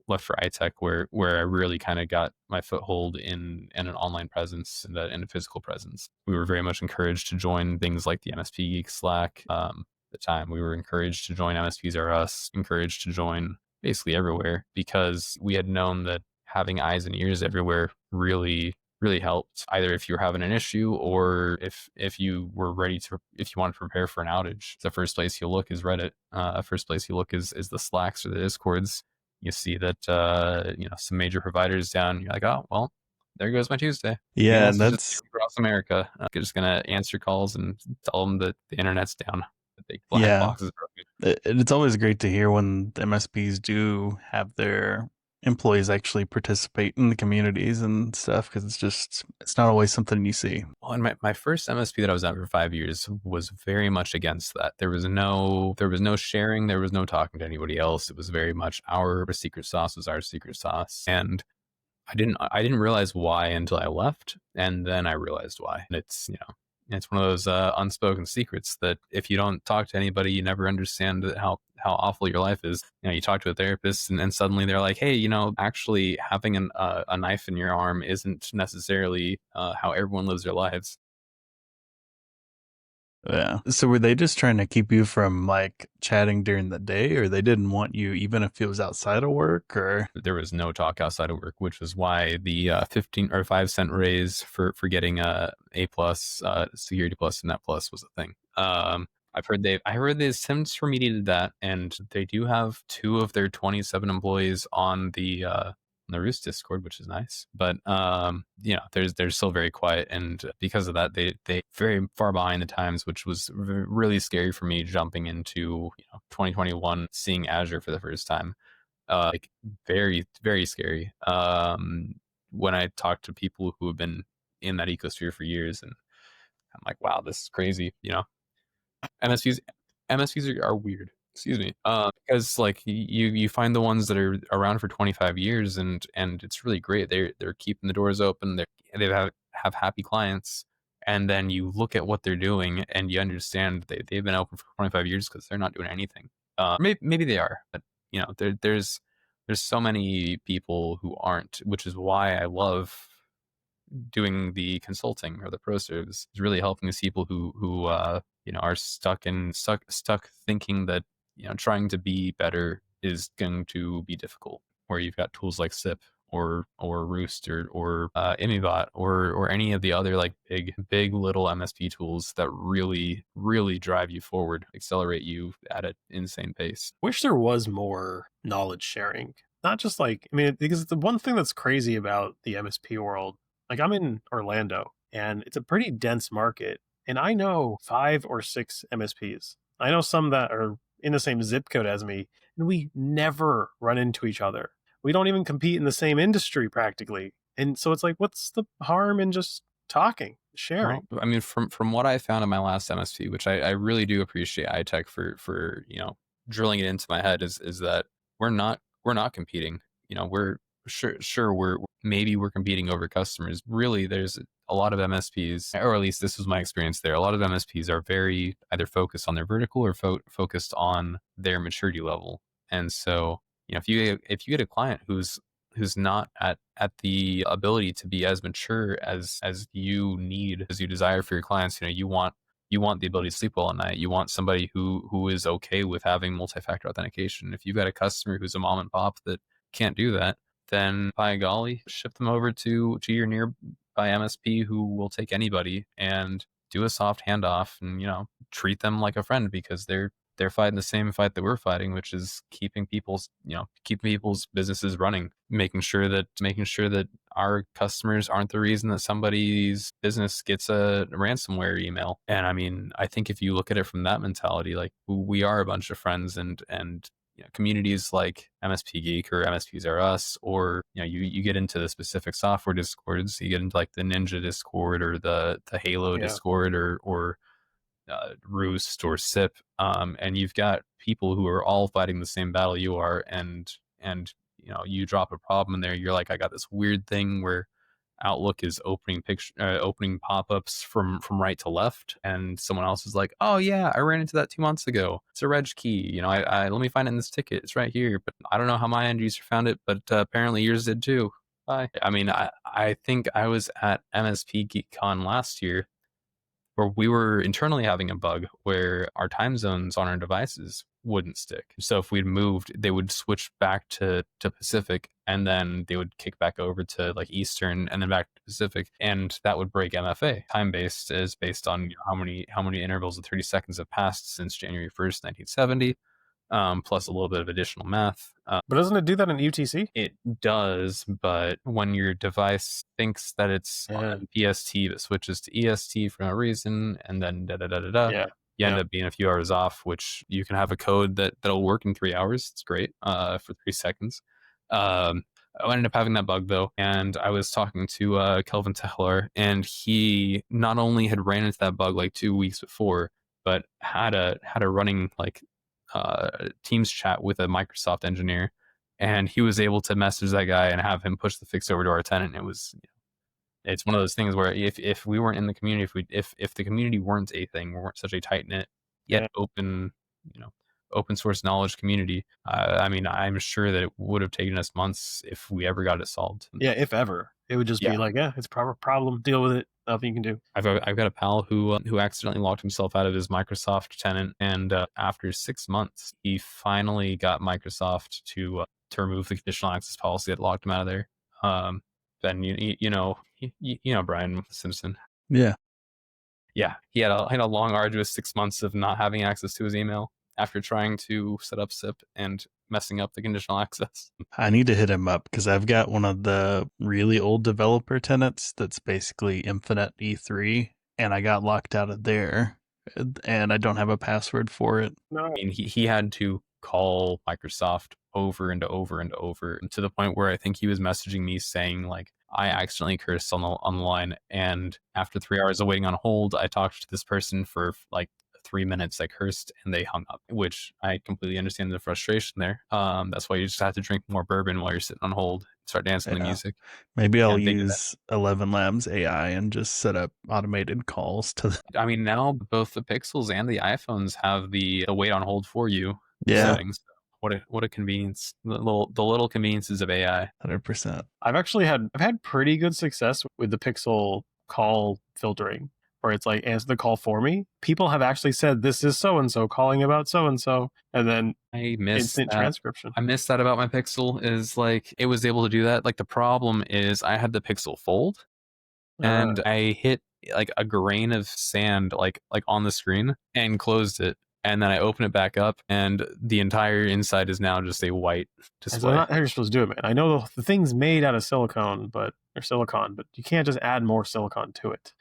left for iTech, where I really kind of got my foothold in an online presence and a physical presence. We were very much encouraged to join things like the MSP Geek Slack. At the time, we were encouraged to join MSPs R Us, encouraged to join basically everywhere, because we had known that having eyes and ears everywhere really helped, either if you were having an issue or if you were if you wanted to prepare for an outage. The first place you look is Reddit. First place you look is the Slacks or the Discords. You see that some major providers down. You're like, oh well, there goes my Tuesday. Yeah, and that's across America. I'm just gonna answer calls and tell them that the internet's down. The big black box is broken. It's always great to hear when the MSPs do have their employees actually participate in the communities and stuff, because it's not always something you see. Well, and my first MSP that I was at for 5 years was very much against that. There was no sharing, there was no talking to anybody else. It was very much our secret sauce was our secret sauce. And I didn't realize why until I left, and then I realized why. And it's one of those unspoken secrets that if you don't talk to anybody, you never understand how awful your life is. You talk to a therapist, and suddenly they're like, hey, actually having a knife in your arm isn't necessarily how everyone lives their lives. Yeah. So were they just trying to keep you from like chatting during the day, or they didn't want you even if it was outside of work? Or there was no talk outside of work, which was why the 15 or 5 cent raise for getting a plus, Security Plus, and Net Plus was a thing. I heard the Sims remediated that, and they do have 2 of their 27 employees on the Roost Discord, which is nice. But they're still very quiet, and because of that, they very far behind the times, which was really scary for me jumping into 2021, seeing Azure for the first time. Like very, very scary. When I talk to people who have been in that ecosphere for years, and I'm like, wow, this is crazy. MSPs are weird. Excuse me. Because like you find the ones that are around for 25 years, and it's really great. They're keeping the doors open. They have happy clients, and then you look at what they're doing, and you understand they've been open for 25 years because they're not doing anything. Maybe they are, but there's so many people who aren't, which is why I love doing the consulting or the pro serves, is really helping these people who are stuck thinking that trying to be better is going to be difficult, where you've got tools like SIP or Roost or Imibot or any of the other like big little MSP tools that really drive you forward, accelerate you at an insane pace. Wish there was more knowledge sharing, not just because the one thing that's crazy about the MSP world, like I'm in Orlando and it's a pretty dense market, and I know 5 or 6 MSPs. I know some that are in the same zip code as me, and we never run into each other. We don't even compete in the same industry practically. And so it's like, what's the harm in just talking, sharing? Well, I mean, from what I found in my last MSP, which I really do appreciate iTech for drilling it into my head, is that we're not competing. We're maybe we're competing over customers. Really, there's a lot of MSPs, or at least this was my experience there. A lot of MSPs are very either focused on their vertical or focused on their maturity level. And so, if you get a client who's not at the ability to be as mature as you need, as you desire for your clients, you want the ability to sleep well at night. You want somebody who is okay with having multi-factor authentication. If you've got a customer who's a mom and pop that can't do that, then by golly, ship them over to your nearby MSP who will take anybody and do a soft handoff and treat them like a friend, because they're fighting the same fight that we're fighting, which is keeping people's businesses running, making sure that our customers aren't the reason that somebody's business gets a ransomware email. And I mean, I think if you look at it from that mentality, like we are a bunch of friends, and communities like MSP Geek or MSPs Are Us, or you get into the specific software discords, you get into like the Ninja Discord or the Halo Discord or Roost or SIP, and you've got people who are all fighting the same battle you are, and you drop a problem in there, you're like, I got this weird thing where Outlook is opening pop-ups from right to left, and someone else is like, oh yeah, I ran into that 2 months ago. It's a reg key. I let me find it in this ticket. It's right here, but I don't know how my end user found it, but apparently yours did too. Bye. I mean, I think I was at MSP GeekCon last year, where we were internally having a bug where our time zones on our devices wouldn't stick. So if we'd moved, they would switch back to Pacific, and then they would kick back over to like Eastern and then back to Pacific, and that would break MFA. Time-based is based on how many intervals of 30 seconds have passed since January 1st, 1970. plus a little bit of additional math. But doesn't it do that in UTC? It does, but when your device thinks that it's on PST but switches to EST for no reason, and then you end up being a few hours off, which you can have a code that'll work in 3 hours. It's great for 3 seconds. I ended up having that bug though, and I was talking to Kelvin Tehlar, and he not only had ran into that bug like 2 weeks before, but had a running like Teams chat with a Microsoft engineer, and he was able to message that guy and have him push the fix over to our tenant. It was, it's one of those things where if we weren't in the community, if the community weren't a thing, we weren't such a tight knit yet open, open source knowledge community, I mean, I'm sure that it would have taken us months if we ever got it solved. Yeah, if ever. It would just be like, it's a proper problem, deal with it, nothing you can do. I've got a pal who accidentally locked himself out of his Microsoft tenant, and after 6 months, he finally got Microsoft to remove the conditional access policy that locked him out of there. Then you know Brian Simpson. Yeah. He had a long, arduous 6 months of not having access to his email after trying to set up SIP and messing up the conditional access. I need to hit him up because I've got one of the really old developer tenants that's basically infinite E3, and I got locked out of there, and I don't have a password for it. No. I mean, he had to call Microsoft over and over and over, to the point where I think he was messaging me saying like, I accidentally cursed on the line, and after 3 hours of waiting on hold, I talked to this person for like 3 minutes. I cursed and they hung up, which I completely understand the frustration there. That's why you just have to drink more bourbon while you're sitting on hold, start dancing to music. Maybe I'll use 11 Labs AI and just set up automated calls to I mean, now both the Pixels and the iPhones have the wait on hold for you settings. What a convenience. The little conveniences of AI. 100%. I've had pretty good success with the Pixel call filtering, where it's like, answer the call for me. People have actually said, this is so-and-so calling about so-and-so, and then I missed instant transcription. I missed that about my Pixel, is like, it was able to do that. Like, the problem is I had the Pixel Fold, and I hit like a grain of sand like on the screen and closed it. And then I open it back up, and the entire inside is now just a white display. That's not how you're supposed to do it, man. I know the thing's made out of silicon, but you can't just add more silicon to it.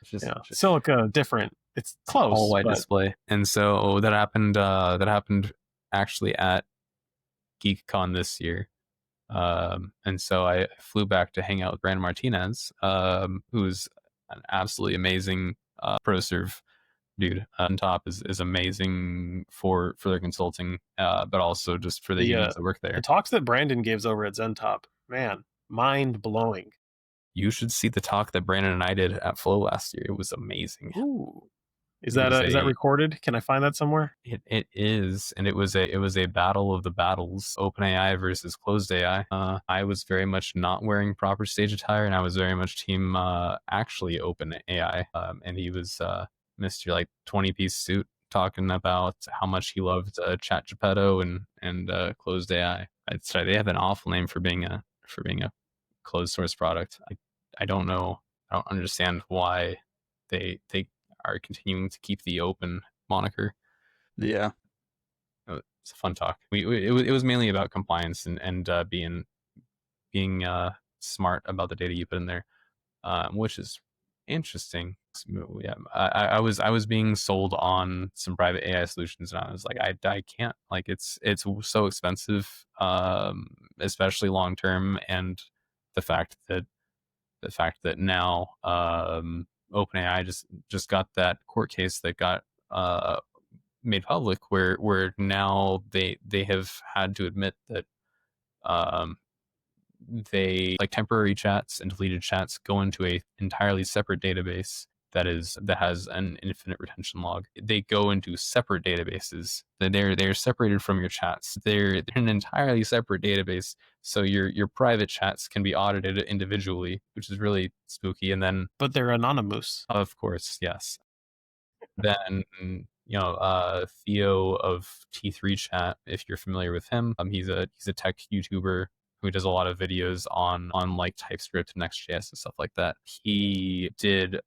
Silica different. It's close. All white display. And so that happened. That happened actually at GeekCon this year. And so I flew back to hang out with Brandon Martinez, who's an absolutely amazing ProServe dude. On top is amazing for their consulting, but also just for the humans that work there. The talks that Brandon gives over at ZenTop, man, mind blowing. You should see the talk that Brandon and I did at Flow last year. It was amazing. Ooh. Is that recorded? Can I find that somewhere? It is, and it was a battle of the battles, OpenAI versus closed AI. I was very much not wearing proper stage attire, and I was very much team actually OpenAI. And he was Mr. like 20-piece suit talking about how much he loved Chat Geppetto and closed AI. I'd say they have an awful name for being a closed source product. I don't know. I don't understand why they are continuing to keep the open moniker. Yeah, it's a fun talk. It was mainly about compliance and being smart about the data you put in there, which is interesting. Yeah, I was being sold on some private AI solutions, and I was like, I can't. Like, it's so expensive, especially long term, and the fact that now OpenAI just got that court case that got made public, where now they have had to admit that they, like, temporary chats and deleted chats go into a entirely separate database that has an infinite retention log. They go into separate databases. They're separated from your chats. They're an entirely separate database. So your private chats can be audited individually, which is really spooky. And then, but they're anonymous. Of course, yes. Then Theo of T3 Chat, if you're familiar with him, he's a tech YouTuber who does a lot of videos on like TypeScript and Next.js and stuff like that. He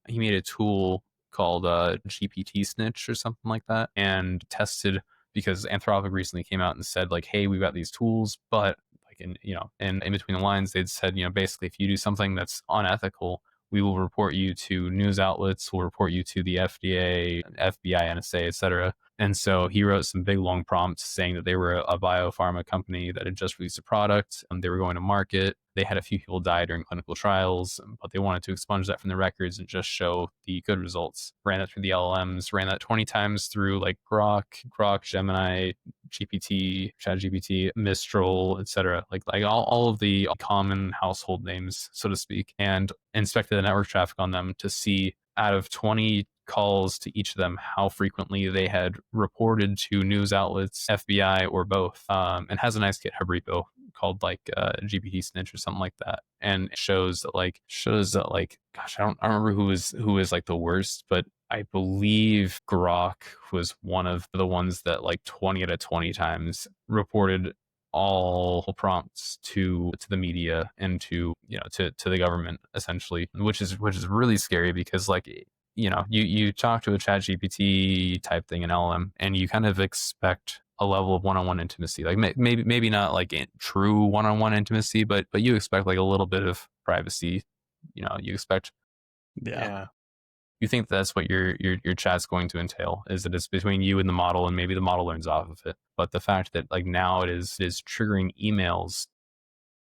made a tool called GPT Snitch or something like that, and tested because Anthropic recently came out and said like, hey, we've got these tools, but like in between the lines, they'd said, basically if you do something that's unethical, we will report you to news outlets, we'll report you to the FDA, FBI, NSA, etc. And so he wrote some big long prompts saying that they were a biopharma company that had just released a product and they were going to market. They had a few people die during clinical trials, but they wanted to expunge that from the records and just show the good results. Ran that through the LLMs, ran that 20 times through like Grok, Gemini, GPT, ChatGPT, Mistral, etc. Like all of the common household names, so to speak, and inspected the network traffic on them to see out of 20 calls to each of them how frequently they had reported to news outlets, FBI, or both, and has a nice GitHub repo called like GPT Snitch or something like that, and it shows that like gosh, I don't remember who is like the worst, but I believe Grok was one of the ones that like 20 out of 20 times reported all prompts to the media and to the government, essentially, which is really scary because like you talk to a ChatGPT type thing in LLM and you kind of expect a level of one-on-one intimacy, like maybe not like true one-on-one intimacy, but you expect like a little bit of privacy. You expect, you think that's what your chat's going to entail, is that it's between you and the model, and maybe the model learns off of it. But the fact that like now it is triggering emails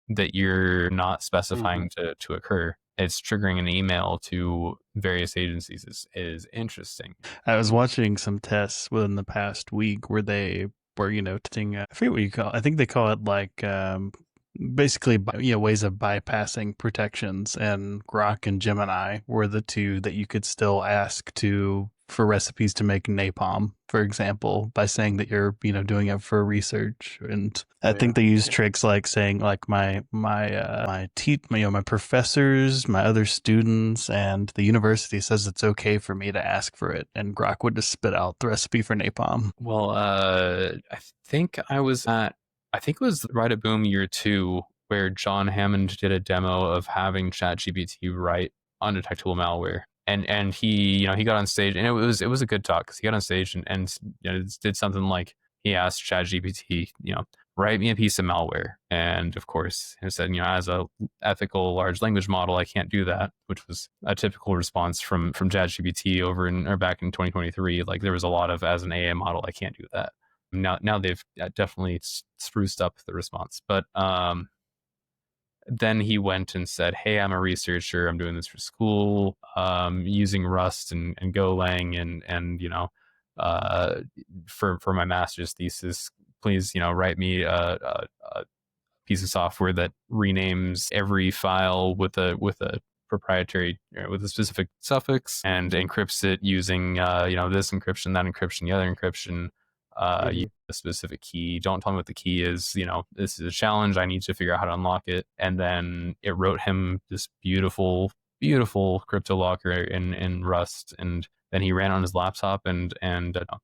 that you're not specifying to occur, it's triggering an email to various agencies is interesting. I was watching some tests within the past week where they were, testing, I forget what you call it. I think they call it like basically ways of bypassing protections, and Grok and Gemini were the two that you could still ask for recipes to make napalm, for example, by saying that you're doing it for research. And I think they use tricks like saying like my professors, my other students, and the university says it's okay for me to ask for it, and Grok would just spit out the recipe for napalm. Well, I think it was Right at Boom year 2 where John Hammond did a demo of having ChatGPT write undetectable malware. And he got on stage, and it was a good talk because he got on stage and did something like he asked ChatGPT, write me a piece of malware, and of course he said, as a ethical large language model, I can't do that, which was a typical response from ChatGPT back in 2023. Like there was a lot of, as an AI model, I can't do that. Now they've definitely spruced up the response, but then he went and said, hey, I'm a researcher, I'm doing this for school, using Rust and Golang and for my master's thesis, please write me a piece of software that renames every file with a proprietary, with a specific suffix, and encrypts it using this encryption, that encryption, the other encryption, use a specific key. Don't tell me what the key is. This is a challenge. I need to figure out how to unlock it. And then it wrote him this beautiful crypto locker in Rust. And then he ran on his laptop, and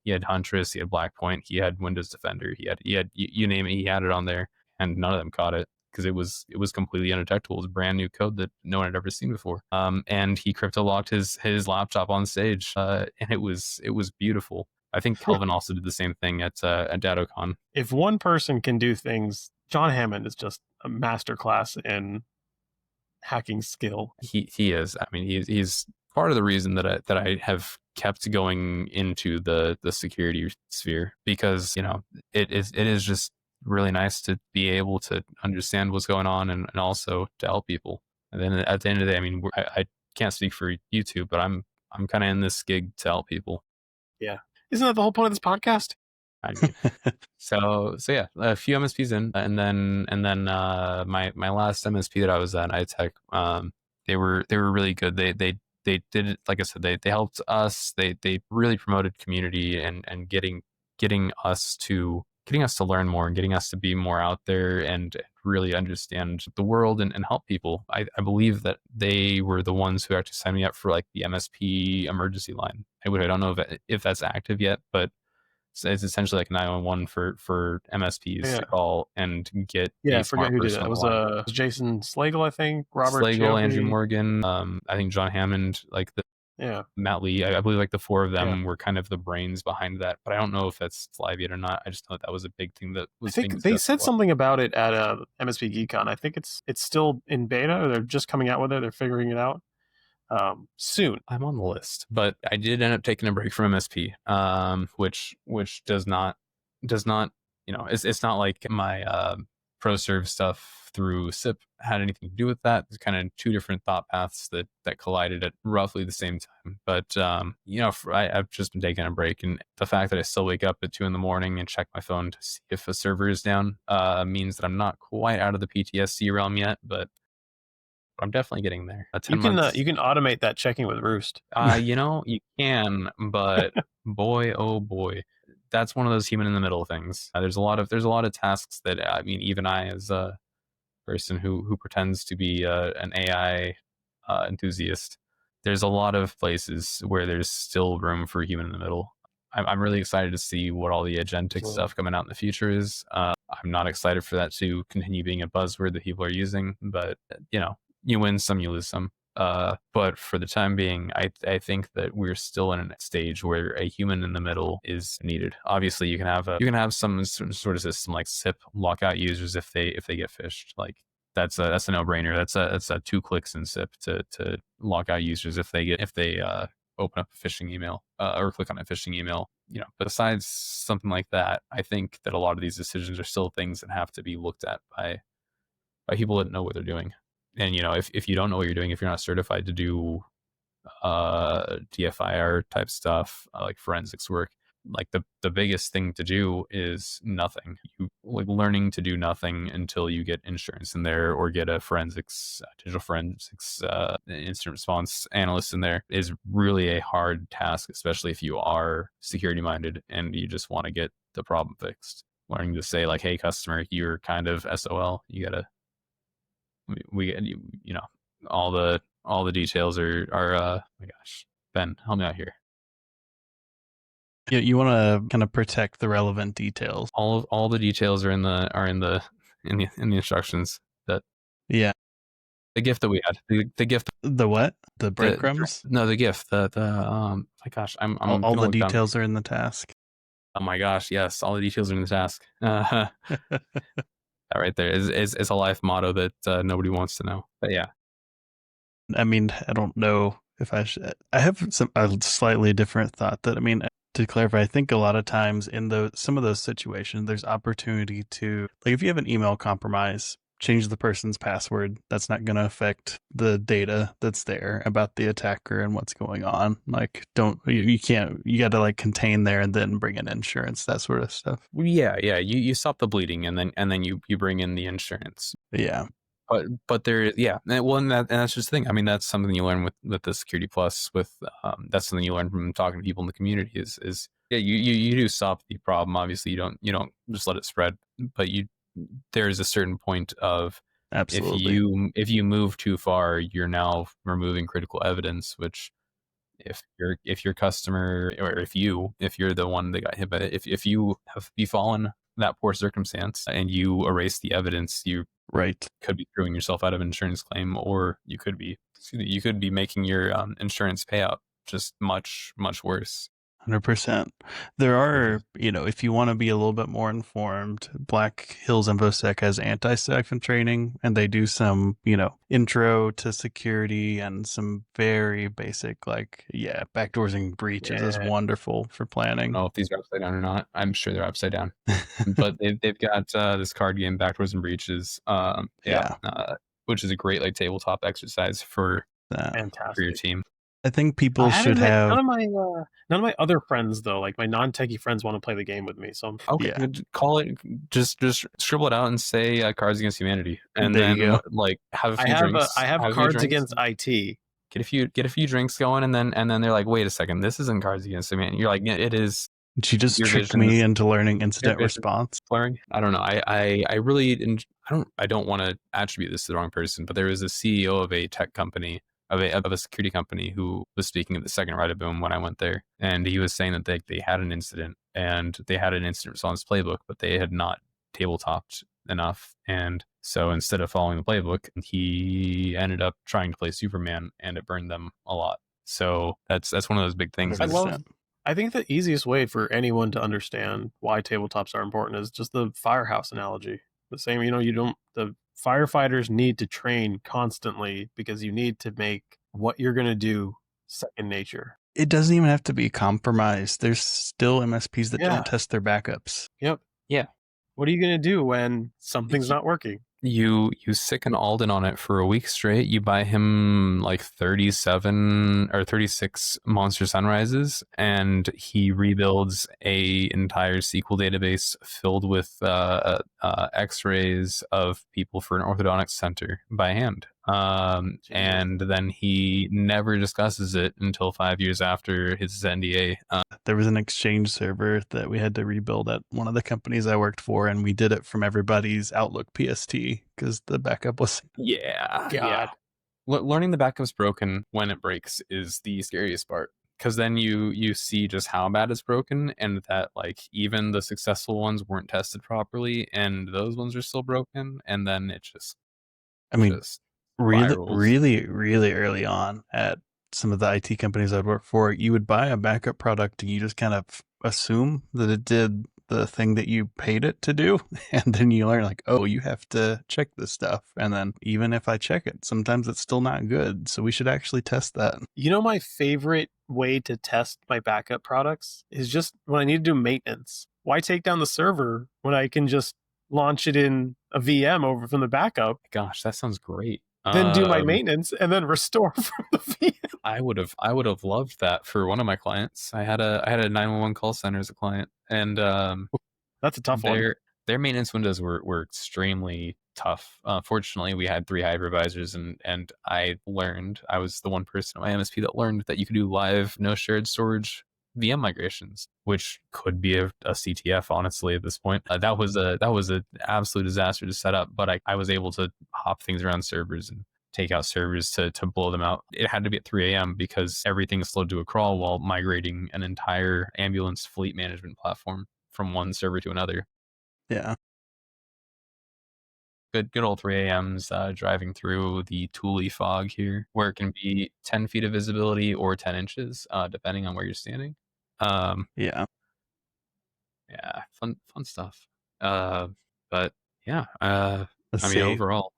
he had Huntress, he had Blackpoint, he had Windows Defender, he had you name it, he had it on there, and none of them caught it because it was completely undetectable. It was brand new code that no one had ever seen before. And he crypto locked his laptop on stage, and it was beautiful. I think Kelvin also did the same thing at DattoCon. If one person can do things, John Hammond is just a masterclass in hacking skill. He is. I mean, he's part of the reason that I have kept going into the security sphere, because it is just really nice to be able to understand what's going on and also to help people. And then at the end of the day, I mean, I can't speak for YouTube, but I'm kind of in this gig to help people. Yeah. Isn't that the whole point of this podcast? I mean, so yeah, a few MSPs in, and then my last MSP that I was at, iTech, they were really good. They did it, like I said, they helped us. They really promoted community and getting us to learn more and getting us to be more out there and really understand the world and help people. I believe that they were the ones who actually signed me up for like the MSP emergency line. I don't know if that's active yet, but it's essentially like 911 for MSPs to call and get. Yeah, I forget who did it. It was Jason Slagle, I think. Robert Slagle, Andrew Morgan. I think John Hammond. Like Yeah. Matt Lee, I believe like the four of them were kind of the brains behind that, but I don't know if that's live yet or not. I just know that was a big thing that was I being think they discussed a said lot. something about it at MSP GeekCon. I think it's still in beta, or they're just coming out with it. They're figuring it out soon. I'm on the list, but I did end up taking a break from MSP, which does not, it's not like my ProServe stuff through SIP had anything to do with that. It's kind of two different thought paths that collided at roughly the same time. But I've just been taking a break, and the fact that I still wake up at 2 a.m. and check my phone to see if a server is down means that I'm not quite out of the PTSD realm yet, but I'm definitely getting there. 10 months. You can automate that checking with Roost. You can, but boy, oh boy, that's one of those human in the middle things. There's a lot of tasks that even I, as a person who pretends to be an AI enthusiast, there's a lot of places where there's still room for human in the middle. I'm really excited to see what all the agentic stuff coming out in the future is. I'm not excited for that to continue being a buzzword that people are using, but you win some, you lose some. But for the time being, I think that we're still in a stage where a human in the middle is needed. Obviously, you can have some sort of system like SIP lock out users if they get phished. Like that's a no-brainer. That's a 2 clicks in SIP to lock out users if they open up a phishing email or click on a phishing email. But besides something like that, I think that a lot of these decisions are still things that have to be looked at by people that know what they're doing. And if you don't know what you're doing, if you're not certified to do DFIR type stuff, like forensics work, like the biggest thing to do is nothing. You like learning to do nothing until you get insurance in there or get a digital forensics incident response analyst in there is really a hard task, especially if you are security minded and you just want to get the problem fixed. Learning to say like, hey customer, you're kind of SOL, you gotta all the details are oh my gosh, Ben, help me out here. You want to kind of protect the relevant details. All the details are in the instructions. That the gift that we had, the gift, the what, the breadcrumbs? The gift, my gosh, I'm all the details are in the task. Oh my gosh, yes, all the details are in the task. That right there is a life motto that nobody wants to know. But yeah, I mean, I don't know if I should. I have a slightly different thought that, to clarify, I think a lot of times in some of those situations, there's opportunity to, like, if you have an email compromise, change the person's password. That's not going to affect the data that's there about the attacker and what's going on. Like, you got to like contain there and then bring in insurance, that sort of stuff. Yeah. You stop the bleeding and then you bring in the insurance. Yeah. But there, yeah. Well, and that's just the thing. I mean, that's something you learn with the Security Plus. That's something you learn from talking to people in the community. Is you do stop the problem. Obviously, you don't just let it spread. But there's a certain point of absolutely, if you move too far, you're now removing critical evidence. Which if your customer or if you're the one that got hit by it, if you have befallen that poor circumstance and you erase the evidence, you could be screwing yourself out of an insurance claim, or you could be making your insurance payout just much worse. 100%. There are, if you want to be a little bit more informed, Black Hills InfoSec has anti-sec training, and they do some, intro to security and some very basic, backdoors and breaches is wonderful for planning. I don't know if these are upside down or not. I'm sure they're upside down, but they've got this card game, Backdoors and Breaches, which is a great tabletop exercise for your team. I think people should have. None of my other friends though, like my non-techie friends, want to play the game with me. So call it. Just scribble it out and say Cards Against Humanity, and there then you go. Have a few drinks. I have Cards Against IT. Get a few drinks going, and then they're like, wait a second, this isn't Cards Against Humanity. You're like, yeah, it is. She just tricked me into learning incident response. I don't know. I really I don't want to attribute this to the wrong person, but there was a CEO of a tech company, of a security company, who was speaking at the second Ride of Boom when I went there, and he was saying that they had an incident and they had an incident response playbook, but they had not tabletopped enough, and so instead of following the playbook, he ended up trying to play Superman, and it burned them a lot. So that's one of those big things. I think the easiest way for anyone to understand why tabletops are important is just the firehouse analogy. The same, the firefighters need to train constantly because you need to make what you're going to do second nature. It doesn't even have to be compromised. There's still MSPs that don't test their backups. Yep. Yeah. What are you going to do when something's not working? You sick an Alden on it for a week straight. You buy him like 37 or 36 Monster Sunrises, and he rebuilds a entire SQL database filled with X-rays of people for an orthodontics center by hand. And then he never discusses it until 5 years after his NDA. There was an Exchange server that we had to rebuild at one of the companies I worked for, and we did it from everybody's Outlook PST because the backup was... Yeah. Learning the backup's broken when it breaks is the scariest part, because then you see just how bad it's broken, and that like even the successful ones weren't tested properly, and those ones are still broken, and then it just... Really early on at some of the IT companies I'd worked for, you would buy a backup product and you just kind of assume that it did the thing that you paid it to do. And then you learn like, oh, you have to check this stuff. And then even if I check it, sometimes it's still not good. So we should actually test that. My favorite way to test my backup products is just when I need to do maintenance. Why take down the server when I can just launch it in a VM over from the backup? Gosh, that sounds great. Then do my maintenance and then restore from the VM. I would have loved that for one of my clients. I had a 911 call center as a client, and that's a tough one. Their maintenance windows were extremely tough. Fortunately, we had 3 hypervisors, and I was the one person at my MSP that learned that you could do live no shared storage VM migrations, which could be a CTF, honestly, at this point. That was an absolute disaster to set up, but I was able to hop things around servers and take out servers to blow them out. It had to be at 3 a.m. because everything slowed to a crawl while migrating an entire ambulance fleet management platform from one server to another. Yeah. Good old 3 a.m.s driving through the Thule fog here, where it can be 10 feet of visibility or 10 inches, depending on where you're standing. Yeah, fun stuff. But yeah, overall, I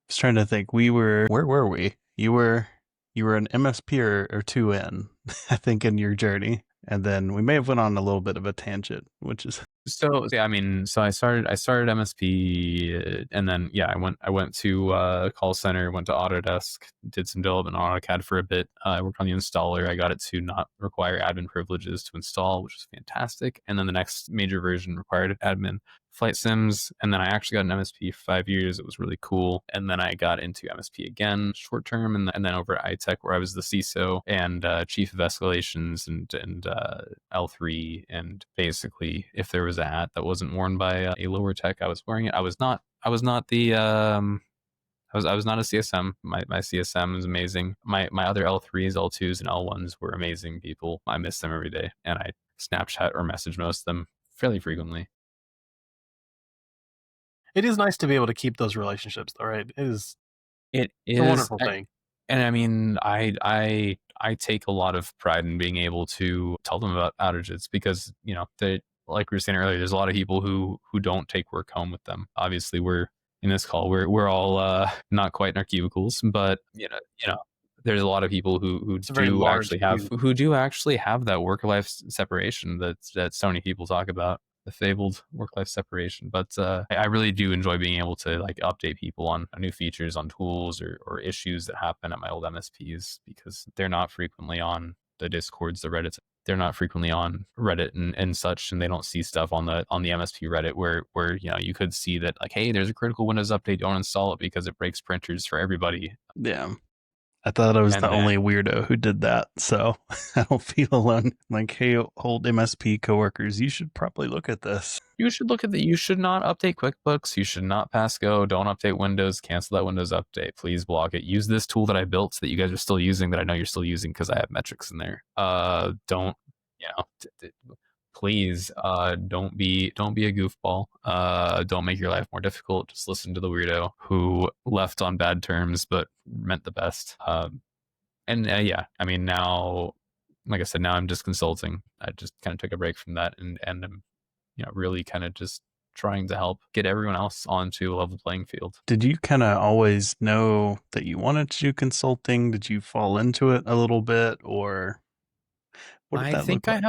was trying to think. Where were we? You were an MSP or 2 in, I think, in your journey, and then we may have went on a little bit of a tangent, which is... So I started MSP, and then I went to a call center, went to Autodesk, did some development on AutoCAD for a bit. I worked on the installer. I got it to not require admin privileges to install, which was fantastic. And then the next major version required admin. Flight sims, and then I actually got an MSP for 5 years. It was really cool. And then I got into MSP again, short term, and then over at iTech, where I was the CISO and chief of escalations and L3. And basically, if there was a hat that wasn't worn by a lower tech, I was wearing it. I was not a CSM. My CSM is amazing. My other L3s, L2s, and L1s were amazing people. I miss them every day, and I Snapchat or message most of them fairly frequently. It is nice to be able to keep those relationships, though, right? It is a wonderful thing. And I mean, I take a lot of pride in being able to tell them about outages, because like we were saying earlier, there's a lot of people who don't take work home with them. Obviously, we're in this call, we're all not quite in our cubicles, but there's a lot of people who do actually have that work-life separation that so many people talk about. The fabled work-life separation. But I really do enjoy being able to update people on new features, on tools or issues that happen at my old MSPs, because they're not frequently on the Discords, the Reddits. They're not frequently on Reddit and such, and they don't see stuff on the MSP Reddit where you could see that hey, there's a critical Windows update, don't install it because it breaks printers for everybody. Yeah. I thought I was the only weirdo who did that, so I don't feel alone. Hey, old MSP coworkers, you should probably look at this. You should look at You should not update QuickBooks. You should not pass go. Don't update Windows. Cancel that Windows update. Please block it. Use this tool that I built that you guys are still using, that I know you're still using because I have metrics in there. Don't, please, don't be a goofball. Don't make your life more difficult. Just listen to the weirdo who left on bad terms but meant the best. And yeah, I mean, now, like I said, now I'm just consulting. I just kind of took a break from that and I'm, really kind of just trying to help get everyone else onto a level playing field. Did you kind of always know that you wanted to do consulting? Did you fall into it a little bit, or what did that look like?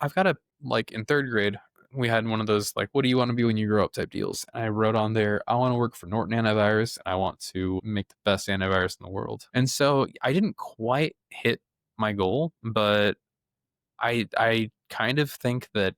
I've got a, like in third grade, we had one of those, like, what do you want to be when you grow up type deals. And I wrote on there, I want to work for Norton Antivirus and I want to make the best antivirus in the world. And so I didn't quite hit my goal, but I kind of think that,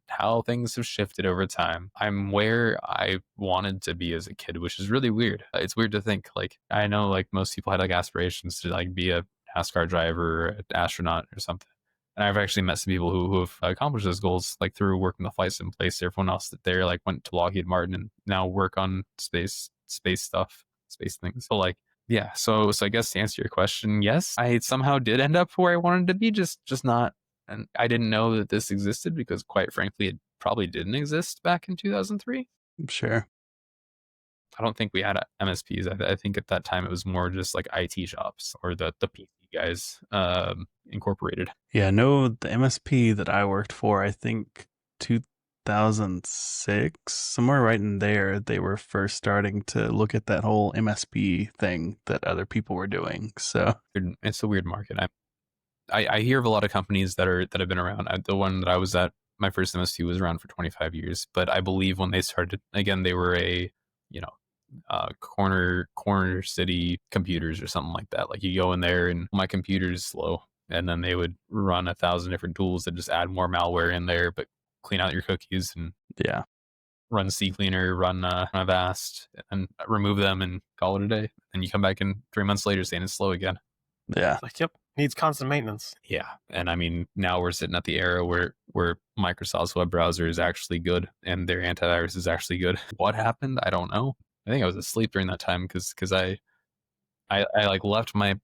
how things have shifted over time, I'm where I wanted to be as a kid, which is really weird. It's weird to think, like, I know like most people had like aspirations to like be a NASCAR driver, or an astronaut or something. And I've actually met some people who have accomplished those goals, like through working the flight sim place. Everyone else that there like went to Lockheed Martin and now work on space stuff, space things. So like, yeah. So I guess to answer your question, yes, I somehow did end up where I wanted to be, just not. And I didn't know that this existed because, quite frankly, it probably didn't exist back in 2003. Sure. I don't think we had MSPs. I think at that time it was more just like IT shops or the PC guys incorporated. Yeah, no, the MSP that I worked for, I think 2006, somewhere right in there, they were first starting to look at that whole MSP thing that other people were doing. So it's a weird market. I hear of a lot of companies that have been around. The one that I was at, my first MSP was around for 25 years, but I believe when they started, again, they were a, corner city computers or something like that. Like you go in there and my computer's slow, and then they would run 1,000 different tools that just add more malware in there, but clean out your cookies and yeah, run CCleaner, run Avast, and remove them and call it a day. And you come back in 3 months later saying it's slow again. Yeah. Like, yep, needs constant maintenance. Yeah. And I mean, now we're sitting at the era where Microsoft's web browser is actually good and their antivirus is actually good. What happened? I don't know. I think I was asleep during that time because I like left my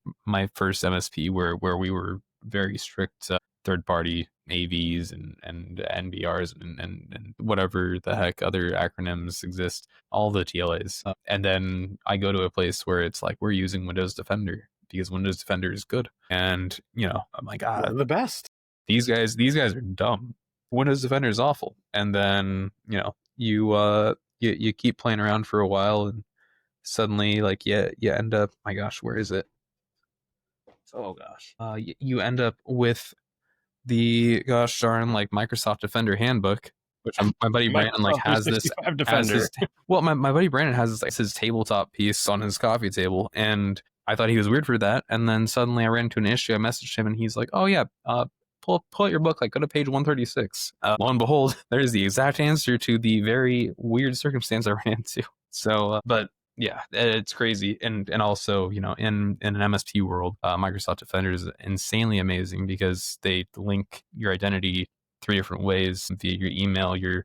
first MSP where we were very strict third party AVs and NBRs and whatever the heck other acronyms exist, all the TLAs. And then I go to a place where it's like, we're using Windows Defender because Windows Defender is good. And, I'm like, We're the best. These guys are dumb. Windows Defender is awful. And then, you keep playing around for a while and suddenly like, you end up, my gosh, where is it? Oh gosh. You end up with the gosh darn like Microsoft Defender handbook, which my buddy Brandon like has this Defender. My buddy Brandon has this like his tabletop piece on his coffee table, and I thought he was weird for that. And then suddenly I ran into an issue. I messaged him and he's like, "Oh yeah, pull out your book, like go to page 136." Lo and behold, there's the exact answer to the very weird circumstance I ran into. So, but yeah, it's crazy. And also, in an MSP world, Microsoft Defender is insanely amazing because they link your identity 3 different ways via your email, your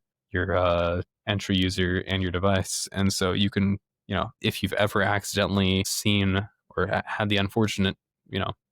entry user, and your device. And so you can, if you've ever accidentally seen or had the unfortunate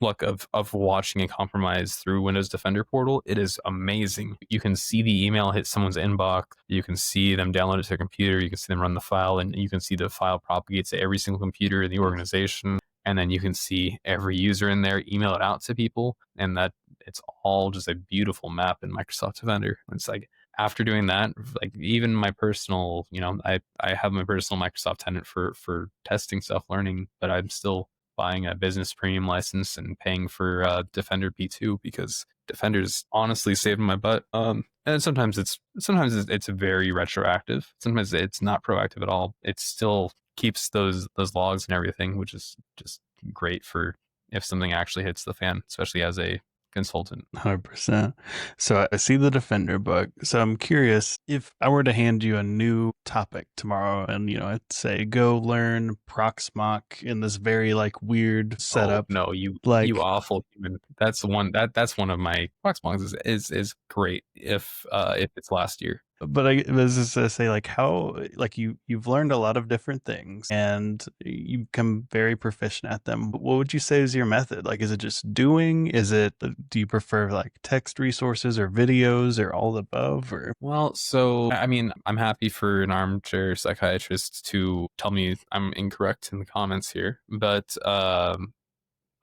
luck of watching a compromise through Windows Defender portal, it is amazing. You can see the email hit someone's inbox, you can see them download it to their computer, you can see them run the file, and you can see the file propagate to every single computer in the organization, and then you can see every user in there, email it out to people, and that it's all just a beautiful map in Microsoft Defender. It's like, after doing that, like even my personal, I have my personal Microsoft tenant for testing self-learning, but I'm still buying a business premium license and paying for Defender P2 because Defender's honestly saving my butt. And sometimes it's very retroactive. Sometimes it's not proactive at all. It still keeps those logs and everything, which is just great for if something actually hits the fan, especially as a consultant. 100%. So I see the Defender book. So I'm curious, if I were to hand you a new topic tomorrow and, I'd say go learn Proxmox in this very like weird setup. Oh, no, you awful human. That's one of my Proxmox is great if it's last year. But I was just to say, like, how, like, you've learned a lot of different things and you become very proficient at them. But what would you say is your method? Like, is it just doing? Do you prefer like text resources or videos or all the above? Or well, so I mean, I'm happy for an armchair psychiatrist to tell me I'm incorrect in the comments here, but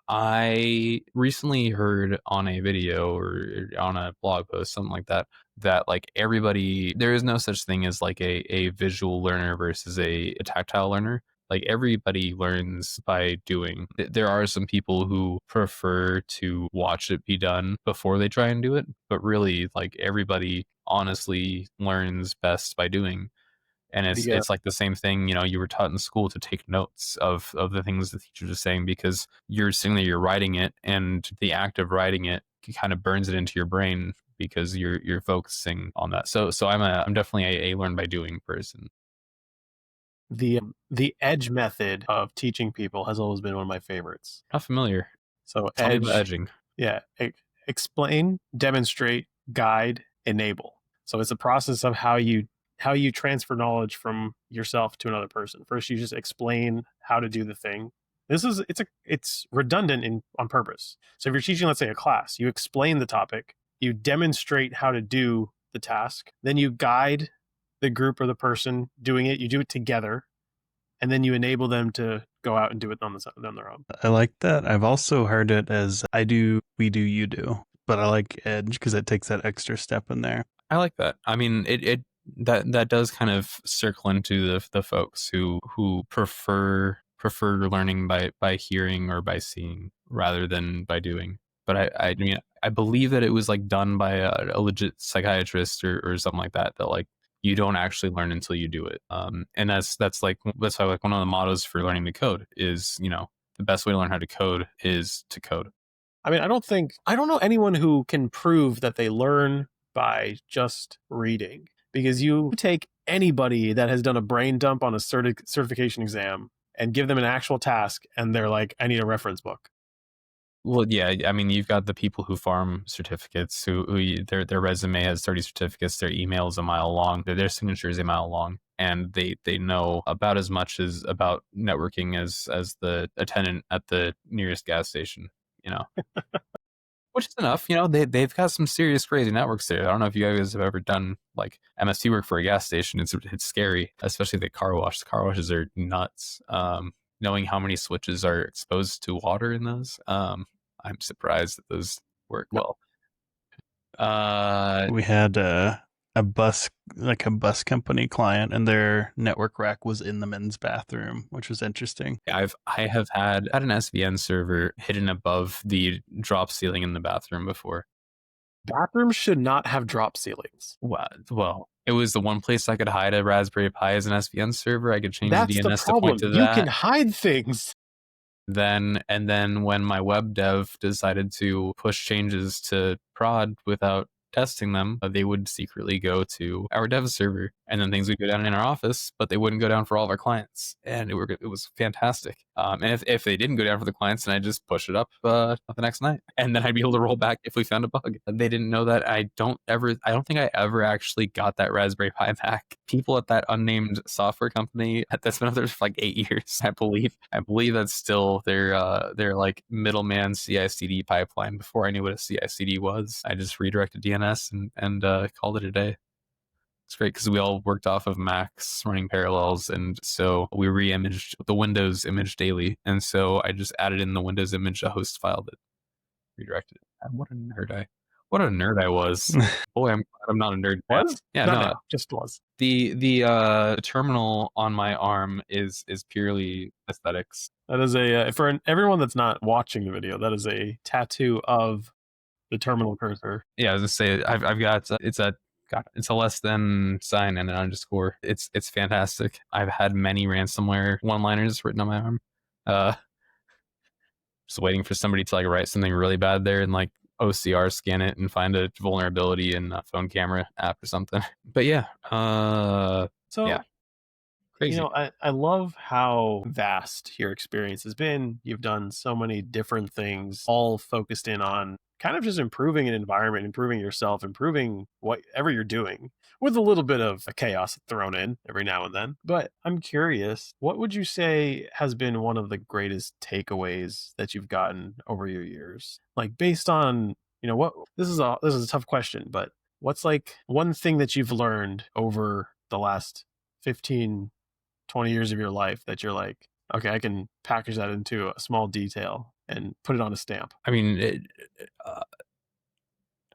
I recently heard on a video or on a blog post, something like that, that like everybody, there is no such thing as like a visual learner versus a tactile learner. Like everybody learns by doing. There are some people who prefer to watch it be done before they try and do it, but really like everybody honestly learns best by doing. And it's like the same thing, you know, you were taught in school to take notes of the things the teachers are saying, because you're sitting there, you're writing it, and the act of writing it kind of burns it into your brain because you're focusing on that. So I'm definitely a learn by doing person. The edge method of teaching people has always been one of my favorites. Not familiar. So Tell me about edging. Yeah, explain, demonstrate, guide, enable. So it's a process of how you transfer knowledge from yourself to another person. First, you just explain how to do the thing. It's redundant on purpose. So if you're teaching, let's say, a class, you explain the topic, you demonstrate how to do the task, then you guide the group or the person doing it. You do it together, and then you enable them to go out and do it on their own. I like that. I've also heard it as I do, we do, you do, but I like edge because it takes that extra step in there. I like that. I mean, that does kind of circle into the folks who prefer learning by hearing or by seeing rather than by doing. But I mean, I believe that it was like done by a legit psychiatrist or something like that like you don't actually learn until you do it. And that's why like one of the mottos for learning to code is, you know, the best way to learn how to code is to code. I mean, I don't know anyone who can prove that they learn by just reading, because you take anybody that has done a brain dump on a certification exam and give them an actual task, and they're like, I need a reference book. Well, yeah, I mean, you've got the people who farm certificates, their resume has 30 certificates, their email is a mile long, their signature is a mile long, and they know about as much as about networking as the attendant at the nearest gas station, you know. Which is enough, you know. They've got some serious crazy networks there. I don't know if you guys have ever done like MSP work for a gas station. It's scary, especially the car wash. The car washes are nuts. Knowing how many switches are exposed to water in those, I'm surprised that those work well. We had a bus company client, and their network rack was in the men's bathroom, which was interesting. I have had an SVN server hidden above the drop ceiling in the bathroom before. Bathrooms should not have drop ceilings. Well, it was the one place I could hide a Raspberry Pi as an SVN server. I could change That's the DNS the problem. to point to You that. can hide things. Then when my web dev decided to push changes to prod without testing them, they would secretly go to our dev server, and then things would go down in our office, but they wouldn't go down for all of our clients, and it was fantastic. And if they didn't go down for the clients, then I'd just push it up the next night, and then I'd be able to roll back if we found a bug. They didn't know that. I don't think I ever actually got that Raspberry Pi back. People at that unnamed software company that's been up there for like 8 years, I believe that's still their like middleman CI/CD pipeline. Before I knew what a CI/CD was, I just redirected DNS and called it a day. It's great because we all worked off of Macs running Parallels, and so we re-imaged the Windows image daily, and so I just added in the Windows image a host file that redirected it. What a nerd I was. Boy, I'm glad I'm not a nerd. Was? Yeah, no, just was. The terminal on my arm is purely aesthetics. That is for everyone that's not watching the video, that is a tattoo of the terminal cursor. Yeah, I was gonna say I've got it's a less than sign and an underscore. It's fantastic. I've had many ransomware one-liners written on my arm. Just waiting for somebody to like write something really bad there and like OCR scan it and find a vulnerability in a phone camera app or something. But yeah, yeah. Crazy. You know, I love how vast your experience has been. You've done so many different things, all focused in on kind of just improving an environment, improving yourself, improving whatever you're doing, with a little bit of chaos thrown in every now and then. But I'm curious, what would you say has been one of the greatest takeaways that you've gotten over your years? Like based on, you know, this is a tough question, but what's like one thing that you've learned over the last 15, 20 years of your life that you're like, okay, I can package that into a small detail and put it on a stamp? I mean,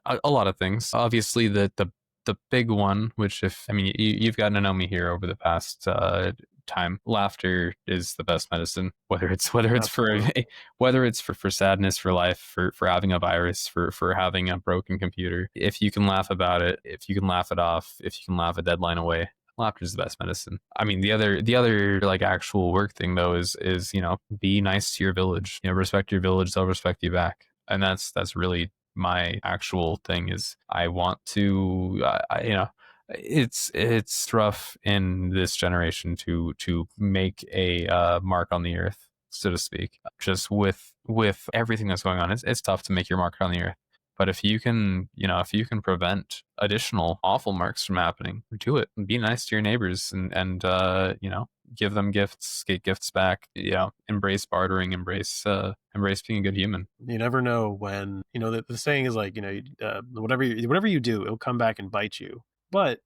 a lot of things. Obviously, the big one, which you've gotten to know me here over the past time. Laughter is the best medicine. Whether it's for sadness, for life, for having a virus, for having a broken computer. If you can laugh about it, if you can laugh it off, if you can laugh a deadline away, laughter is the best medicine. I mean, the other like actual work thing though is be nice to your village. Respect your village, they'll respect you back, and that's really my actual thing. Is I want to it's rough in this generation to make a mark on the earth, so to speak. Just with everything that's going on, it's tough to make your mark on the earth. But if you can prevent additional awful marks from happening, do it. Be nice to your neighbors and give them gifts, get gifts back. Embrace bartering, embrace being a good human. You never know when, the saying is like, whatever you do, it'll come back and bite you. But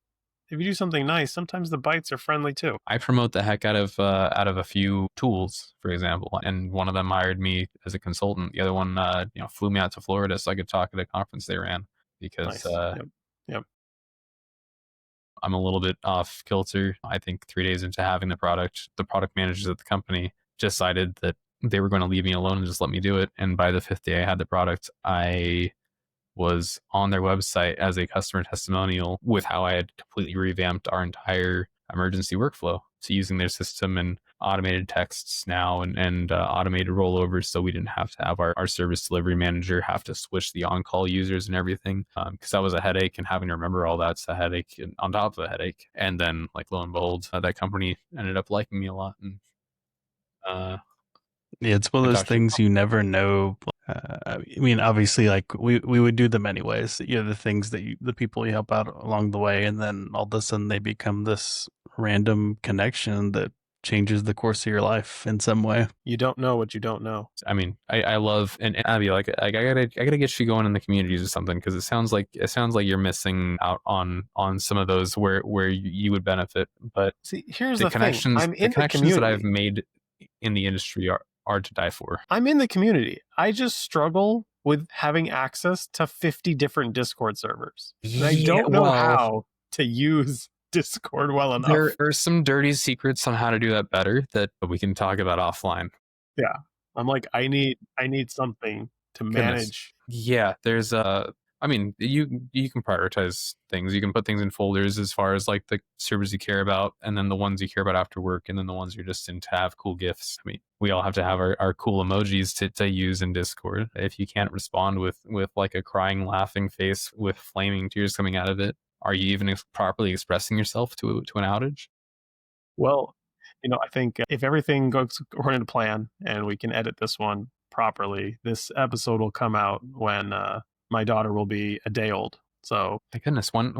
if you do something nice, sometimes the bites are friendly too. I promote the heck out of a few tools, for example, and one of them hired me as a consultant. The other one, flew me out to Florida so I could talk at a conference they ran because nice. Yep. I'm a little bit off kilter. I think 3 days into having the product managers at the company decided that they were going to leave me alone and just let me do it. And by the 5th day I had the product, I was on their website as a customer testimonial with how I had completely revamped our entire emergency workflow. So using their system and automated texts now and automated rollovers, so we didn't have to have our service delivery manager have to switch the on-call users and everything, because that was a headache, and having to remember all that's a headache on top of a headache. And then, like, lo and behold, that company ended up liking me a lot. And yeah, it's one of those things you never know. I mean, obviously, like we would do them anyways. The things that the people you help out along the way, and then all of a sudden they become this random connection that changes the course of your life in some way. You don't know what you don't know. I mean, I love, and Abhi, like I gotta get you going in the communities or something, because it sounds like you're missing out on some of those where you would benefit. But see, here's the connections, thing. I'm in the connections community that I've made in the industry are to die for. I'm in the community. I just struggle with having access to 50 different Discord servers. And I don't know how to use Discord well enough. There are some dirty secrets on how to do that better that we can talk about offline. Yeah. I'm like, I need something to manage. Yeah, there's I mean, you can prioritize things. You can put things in folders as far as like the servers you care about, and then the ones you care about after work, and then the ones you're just in to have cool gifts. I mean, we all have to have our cool emojis to use in Discord. If you can't respond with like a crying, laughing face with flaming tears coming out of it, are you even properly expressing yourself to an outage? Well, I think if everything goes according to plan and we can edit this one properly, this episode will come out when my daughter will be a day old. So my goodness, when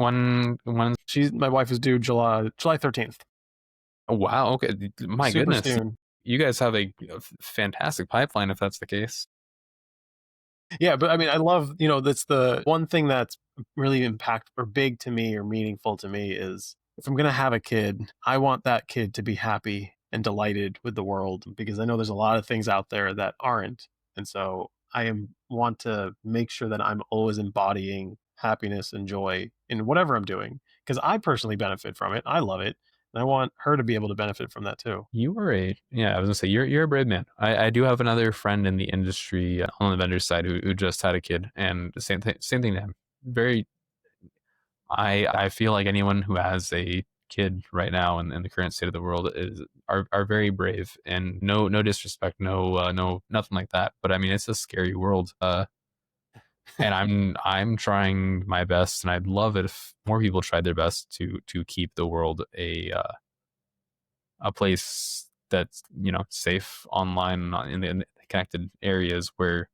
my wife is due July 13th. Oh, wow. Okay. My Super goodness. soon. You guys have a fantastic pipeline if that's the case. Yeah, but I mean, I love, that's the one thing that's really impactful or big to me or meaningful to me is if I'm going to have a kid, I want that kid to be happy and delighted with the world, because I know there's a lot of things out there that aren't. And so I want to make sure that I'm always embodying happiness and joy in whatever I'm doing, because I personally benefit from it. I love it. And I want her to be able to benefit from that too. I was gonna say you're a brave man. I do have another friend in the industry on the vendor side who just had a kid, and the same thing to him. I feel like anyone who has a kid right now in the current state of the world are very brave, and no disrespect, no nothing like that. But I mean, it's a scary world. And I'm trying my best, and I'd love it if more people tried their best to keep the world a place that's safe online in the connected areas where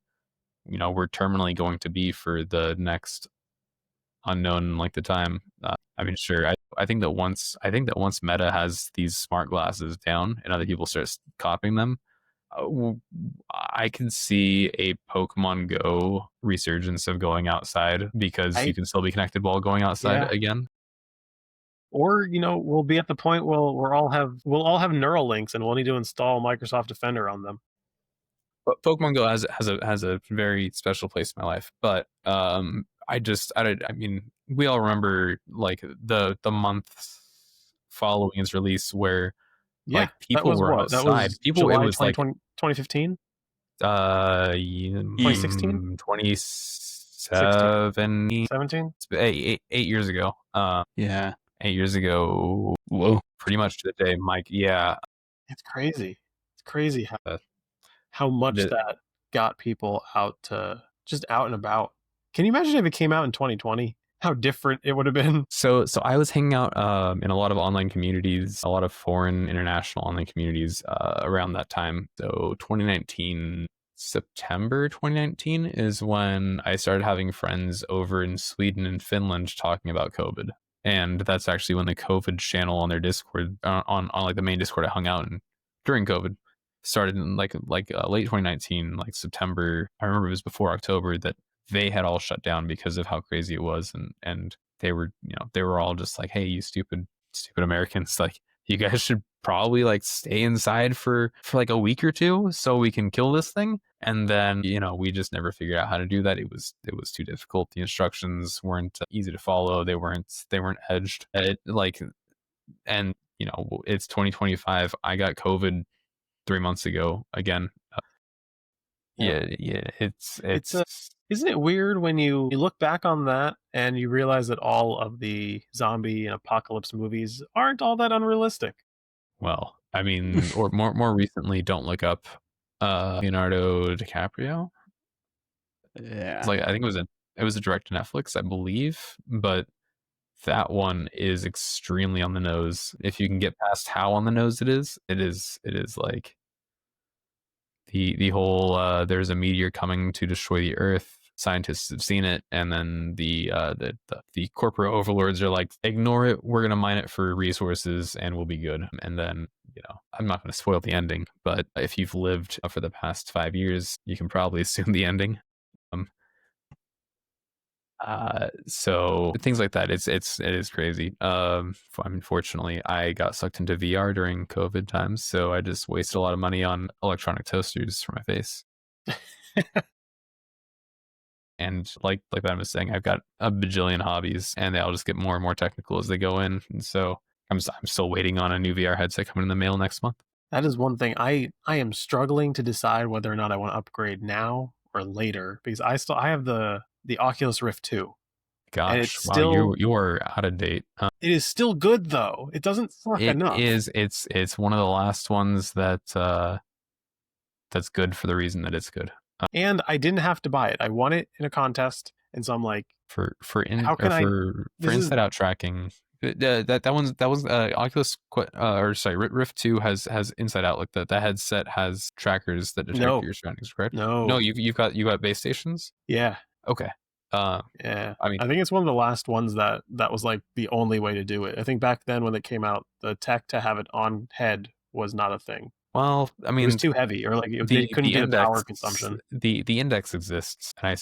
we're terminally going to be for the next unknown length of time. I mean, sure. I think that once Meta has these smart glasses down and other people start copying them, I can see a Pokemon Go resurgence of going outside, because you can still be connected while going outside again. Or, we'll be at the point where we'll all have neural links and we'll need to install Microsoft Defender on them. But Pokemon Go has a very special place in my life. But I mean, we all remember like the month following its release where Yeah, like that people was were what? That outside. was People, it July was like 2015? 2016? 16? 2017, 17? 8 years ago. Yeah. 8 years ago, Whoa. pretty much to the day, Mike. Yeah, It's crazy. It's crazy uh, how much the, that got people out to just out and about. Can you imagine if it came out in 2020? How different it would have been. So I was hanging out in a lot of online communities, a lot of foreign international online communities around that time. So 2019, September 2019 is when I started having friends over in Sweden and Finland talking about COVID. And that's actually when the COVID channel on their Discord, on like the main Discord I hung out in during COVID, started in like late 2019, like September. I remember it was before October that they had all shut down because of how crazy it was, and they were, they were all just like, hey, you stupid Americans, like you guys should probably like stay inside for like a week or two so we can kill this thing. And then we just never figured out how to do that. It was too difficult. The instructions weren't easy to follow. They weren't edged. And it's 2025. I got COVID 3 months ago again. Yeah, it's isn't it weird when you look back on that and you realize that all of the zombie and apocalypse movies aren't all that unrealistic? Well, I mean, or more recently, Don't Look Up, Leonardo DiCaprio. Yeah. It's like, I think it was a direct to Netflix, I believe, but that one is extremely on the nose. If you can get past how on the nose it is like the whole there's a meteor coming to destroy the Earth. Scientists have seen it, and then the corporate overlords are like, ignore it, we're gonna mine it for resources and we'll be good. And then I'm not going to spoil the ending, but if you've lived for the past 5 years, you can probably assume the ending. So things like that, it is crazy. Unfortunately, I got sucked into VR during COVID times, so I just wasted a lot of money on electronic toasters for my face. And like Ben was saying, I've got a bajillion hobbies, and they all just get more and more technical as they go in. And so I'm still waiting on a new VR headset coming in the mail next month. That is one thing I am struggling to decide whether or not I want to upgrade now or later, because I have the Oculus Rift 2. Gosh, and it's wow, still, you are out of date. It is still good though. It doesn't suck enough. It's one of the last ones that's good for the reason that it's good. And I didn't have to buy it. I won it in a contest, and so I'm like, for inside out tracking. That one's Oculus Rift 2 has inside out, like that headset has trackers that detect your surroundings, correct? No, you've got base stations. Yeah. Okay. Yeah. I think it's one of the last ones that was like the only way to do it. I think back then when it came out, the tech to have it on head was not a thing. Well, I mean, it was too heavy, or like they couldn't do the power consumption. The index exists, and I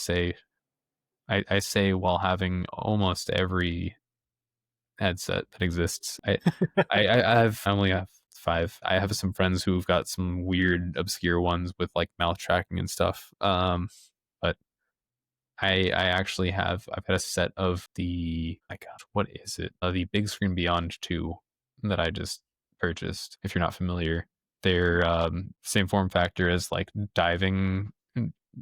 say while having almost every headset that exists. I only have 5. I have some friends who've got some weird, obscure ones with like mouth tracking and stuff. But I've got a set of the, my gosh, what is it? The Big Screen Beyond 2 that I just purchased. If you're not familiar, they're same form factor as like diving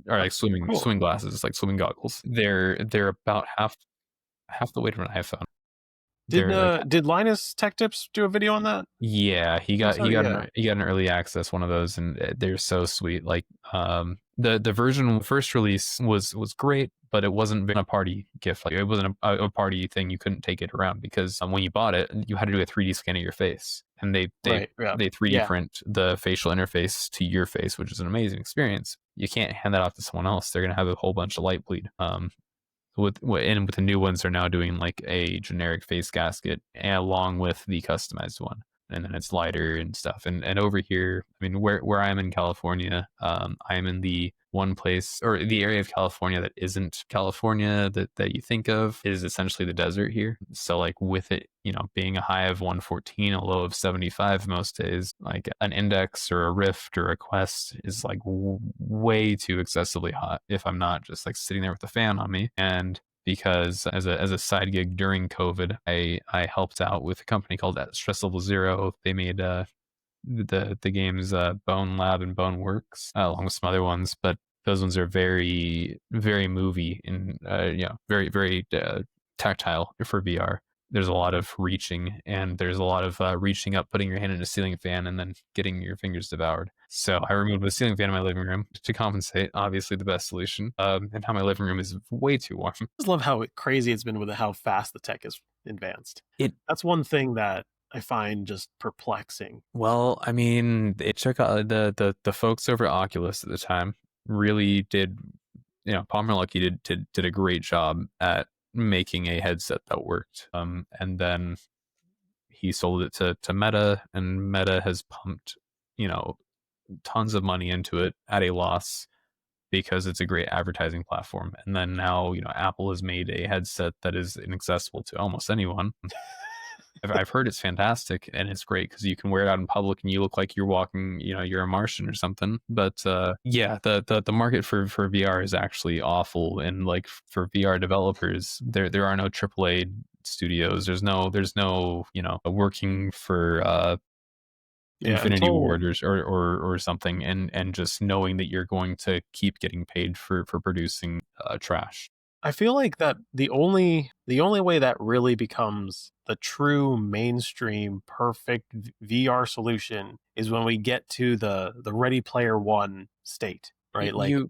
or like swimming glasses, like swimming goggles. They're about half the weight of an iPhone. Did Linus Tech Tips do a video on that? Yeah, he got an early access one of those, and they're so sweet. Like the version first release was great, but it wasn't a party gift. Like it wasn't a party thing. You couldn't take it around because when you bought it, you had to do a 3D scan of your face, and they 3D print the facial interface to your face, which is an amazing experience. You can't hand that off to someone else. They're gonna have a whole bunch of light bleed. With the new ones, they're now doing like a generic face gasket along with the customized one, and then it's lighter and stuff. And over here, I mean, where I am in California, I am in the one place, or the area of California that isn't California that you think of, is essentially the desert here. So like with it, being a high of 114, a low of 75 most days, like an index or a rift or a quest is like way too excessively hot if I'm not just like sitting there with the fan on me. And because as a side gig during COVID, I helped out with a company called Stress Level Zero. They made the games Bone Lab and Bone Works, along with some other ones, but those ones are very, very movie and very, very tactile for VR. There's a lot of reaching, and there's a lot of reaching up, putting your hand in a ceiling fan, and then getting your fingers devoured. So I removed the ceiling fan in my living room to compensate. Obviously, the best solution. And how my living room is way too warm. I just love how crazy it's been with how fast the tech is advanced. That's one thing that I find just perplexing. Well, I mean, check out the folks over at Oculus at the time really did, Palmer Luckey did a great job at making a headset that worked. And then he sold it to Meta, and Meta has pumped, tons of money into it at a loss because it's a great advertising platform. And then now, Apple has made a headset that is inaccessible to almost anyone. I've heard it's fantastic and it's great because you can wear it out in public and you look like you're walking, you're a Martian or something. But yeah, the market for VR is actually awful. And like for VR developers, there are no AAA studios. There's no working for Infinity Ward or something, and just knowing that you're going to keep getting paid for producing trash. I feel like that the only way that really becomes the true mainstream perfect VR solution is when we get to the Ready Player One state, right? Like you've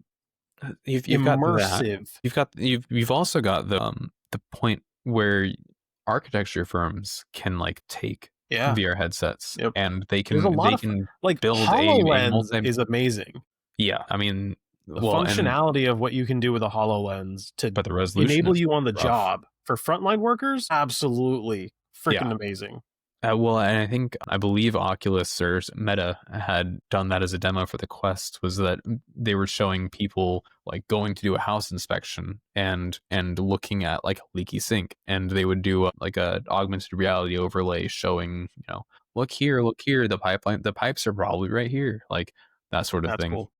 immersive. Got that. You've also got the point where architecture firms can like take VR headsets, and they can like build HoloLens is amazing. Yeah, I mean, the functionality of what you can do with a HoloLens but the resolution enable you on the job for frontline workers, absolutely freaking amazing. Well, and I believe Oculus or Meta had done that as a demo for the Quest, was that they were showing people like going to do a house inspection and looking at like a leaky sink, and they would do like a augmented reality overlay showing, look here, the pipes are probably right here, like that sort of thing. Cool.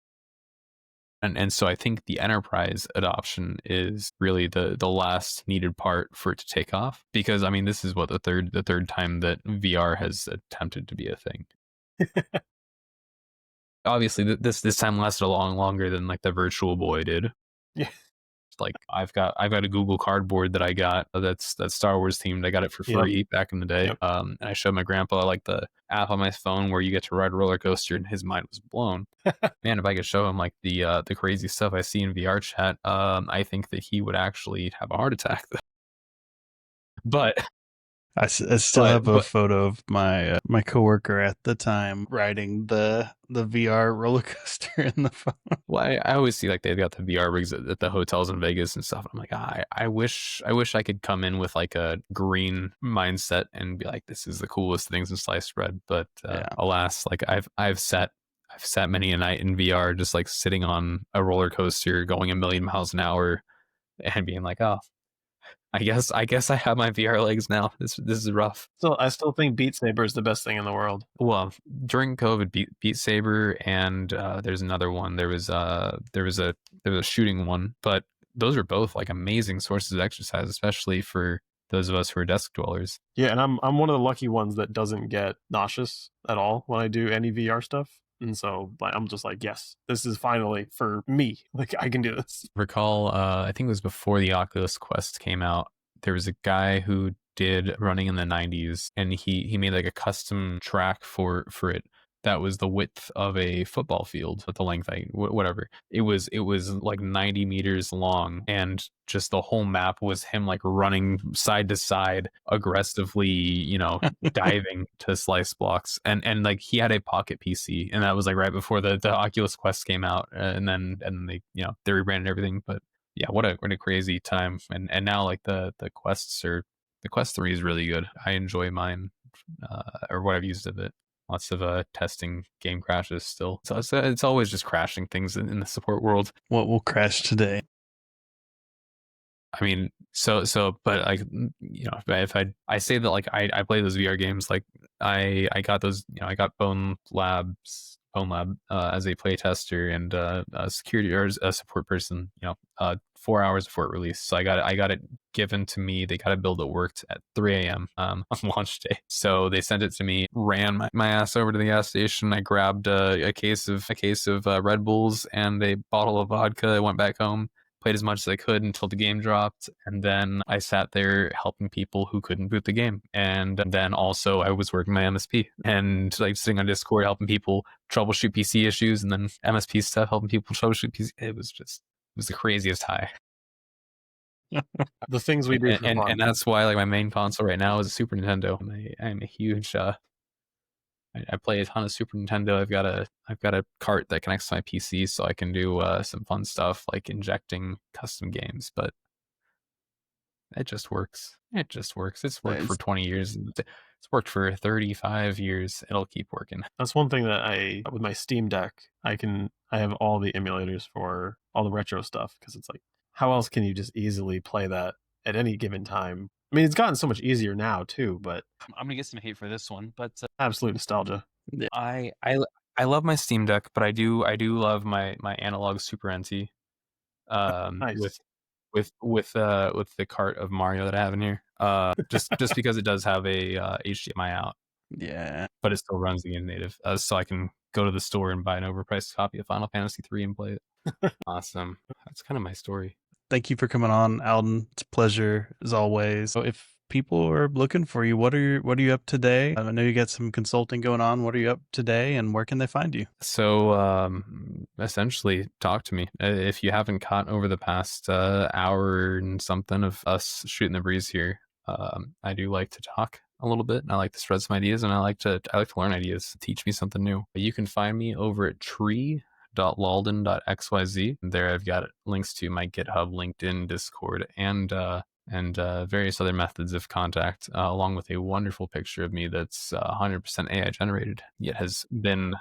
And so I think the enterprise adoption is really the last needed part for it to take off, because I mean, this is what the third time that VR has attempted to be a thing. Obviously, this time lasted a lot longer than like the Virtual Boy did. Yeah. Like I've got a Google Cardboard that I got that's Star Wars themed. I got it for free back in the day. And I showed my grandpa like the app on my phone where you get to ride a roller coaster, and his mind was blown. Man, if I could show him like the crazy stuff I see in VR chat, I think that he would actually have a heart attack. But I still have a photo of my my coworker at the time riding the VR roller coaster in the phone. Well, I always see like they've got the VR rigs at the hotels in Vegas and stuff. I'm like, I wish I could come in with like a green mindset and be like, this is the coolest things in sliced bread. But alas, like I've sat many a night in VR, just like sitting on a roller coaster going 1,000,000 miles an hour and being like, oh, I guess I have my VR legs now. This is rough. I still think Beat Saber is the best thing in the world. Well, during COVID, Beat Saber, and there's another one. There was a shooting one, but those are both like amazing sources of exercise, especially for those of us who are desk dwellers. Yeah, and I'm one of the lucky ones that doesn't get nauseous at all when I do any VR stuff. And so I'm just like, yes, this is finally for me. Like, I can do this. Recall, I think it was before the Oculus Quest came out, there was a guy who did running in the 90s, and he made like a custom track for it that was the width of a football field, at the length, whatever. It was like 90 meters long, and just the whole map was him like running side to side aggressively, diving to slice blocks. And like he had a pocket PC, and that was like right before the Oculus Quest came out, and then they rebranded everything. But yeah, what a crazy time. And now like the Quest 3 is really good. I enjoy mine, or what I've used of it. Lots of testing game crashes still. So it's always just crashing things in the support world. What will crash today? I mean, but like, if I say that, like, I play those VR games, like I got those, I got Bone Lab as a playtester and a security or a support person, 4 hours before it released. So I got it given to me. They got a build that worked at 3 a.m. On launch day. So they sent it to me, ran my ass over to the gas station. I grabbed a case of Red Bulls and a bottle of vodka. I went back home, played as much as I could until the game dropped, and then I sat there helping people who couldn't boot the game. And then also I was working my MSP and like sitting on Discord helping people troubleshoot PC issues, and then MSP stuff helping people troubleshoot PC. It was the craziest high. The things we do for fun. And that's why, like, my main console right now is a Super Nintendo. I'm a huge I play a ton of Super Nintendo. I've got a cart that connects to my PC, so I can do some fun stuff like injecting custom games. But it just works. It's worked for 20 years. It's worked for 35 years. It'll keep working. That's one thing that with my Steam Deck, I have all the emulators for all the retro stuff, because it's like, how else can you just easily play that at any given time? I mean, it's gotten so much easier now too, but I'm gonna get some hate for this one, but absolute nostalgia. Yeah. I love my Steam Deck, but I do love my analog Super NT. Nice. With the cart of Mario that I have in here. Just because it does have a HDMI out. Yeah. But it still runs the game native. So I can go to the store and buy an overpriced copy of Final Fantasy 3 and play it. Awesome. That's kind of my story. Thank you for coming on, Alden. It's a pleasure as always. So if people are looking for you, what are you up today? I know you got some consulting going on. What are you up today, and where can they find you? So essentially, talk to me. If you haven't caught over the past hour and something of us shooting the breeze here, I do like to talk a little bit. I like to spread some ideas, and I like to learn ideas. Teach me something new. You can find me over at tree.laaldon.xyz. There I've got links to my GitHub, LinkedIn, Discord, and various other methods of contact, along with a wonderful picture of me that's 100% AI generated, yet has been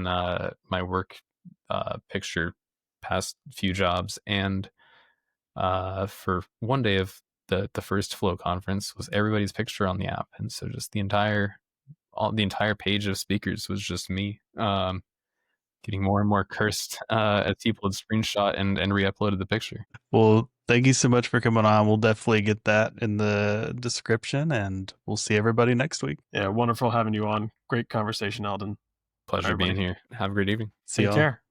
my work picture past few jobs. And for one day of the first Flow conference was everybody's picture on the app, and so just the entire page of speakers was just me. Getting more and more cursed as people had screenshot and re-uploaded the picture. Well, thank you so much for coming on. We'll definitely get that in the description, and we'll see everybody next week. Yeah, wonderful having you on. Great conversation, Alden. Pleasure being here. Have a great evening. Take care.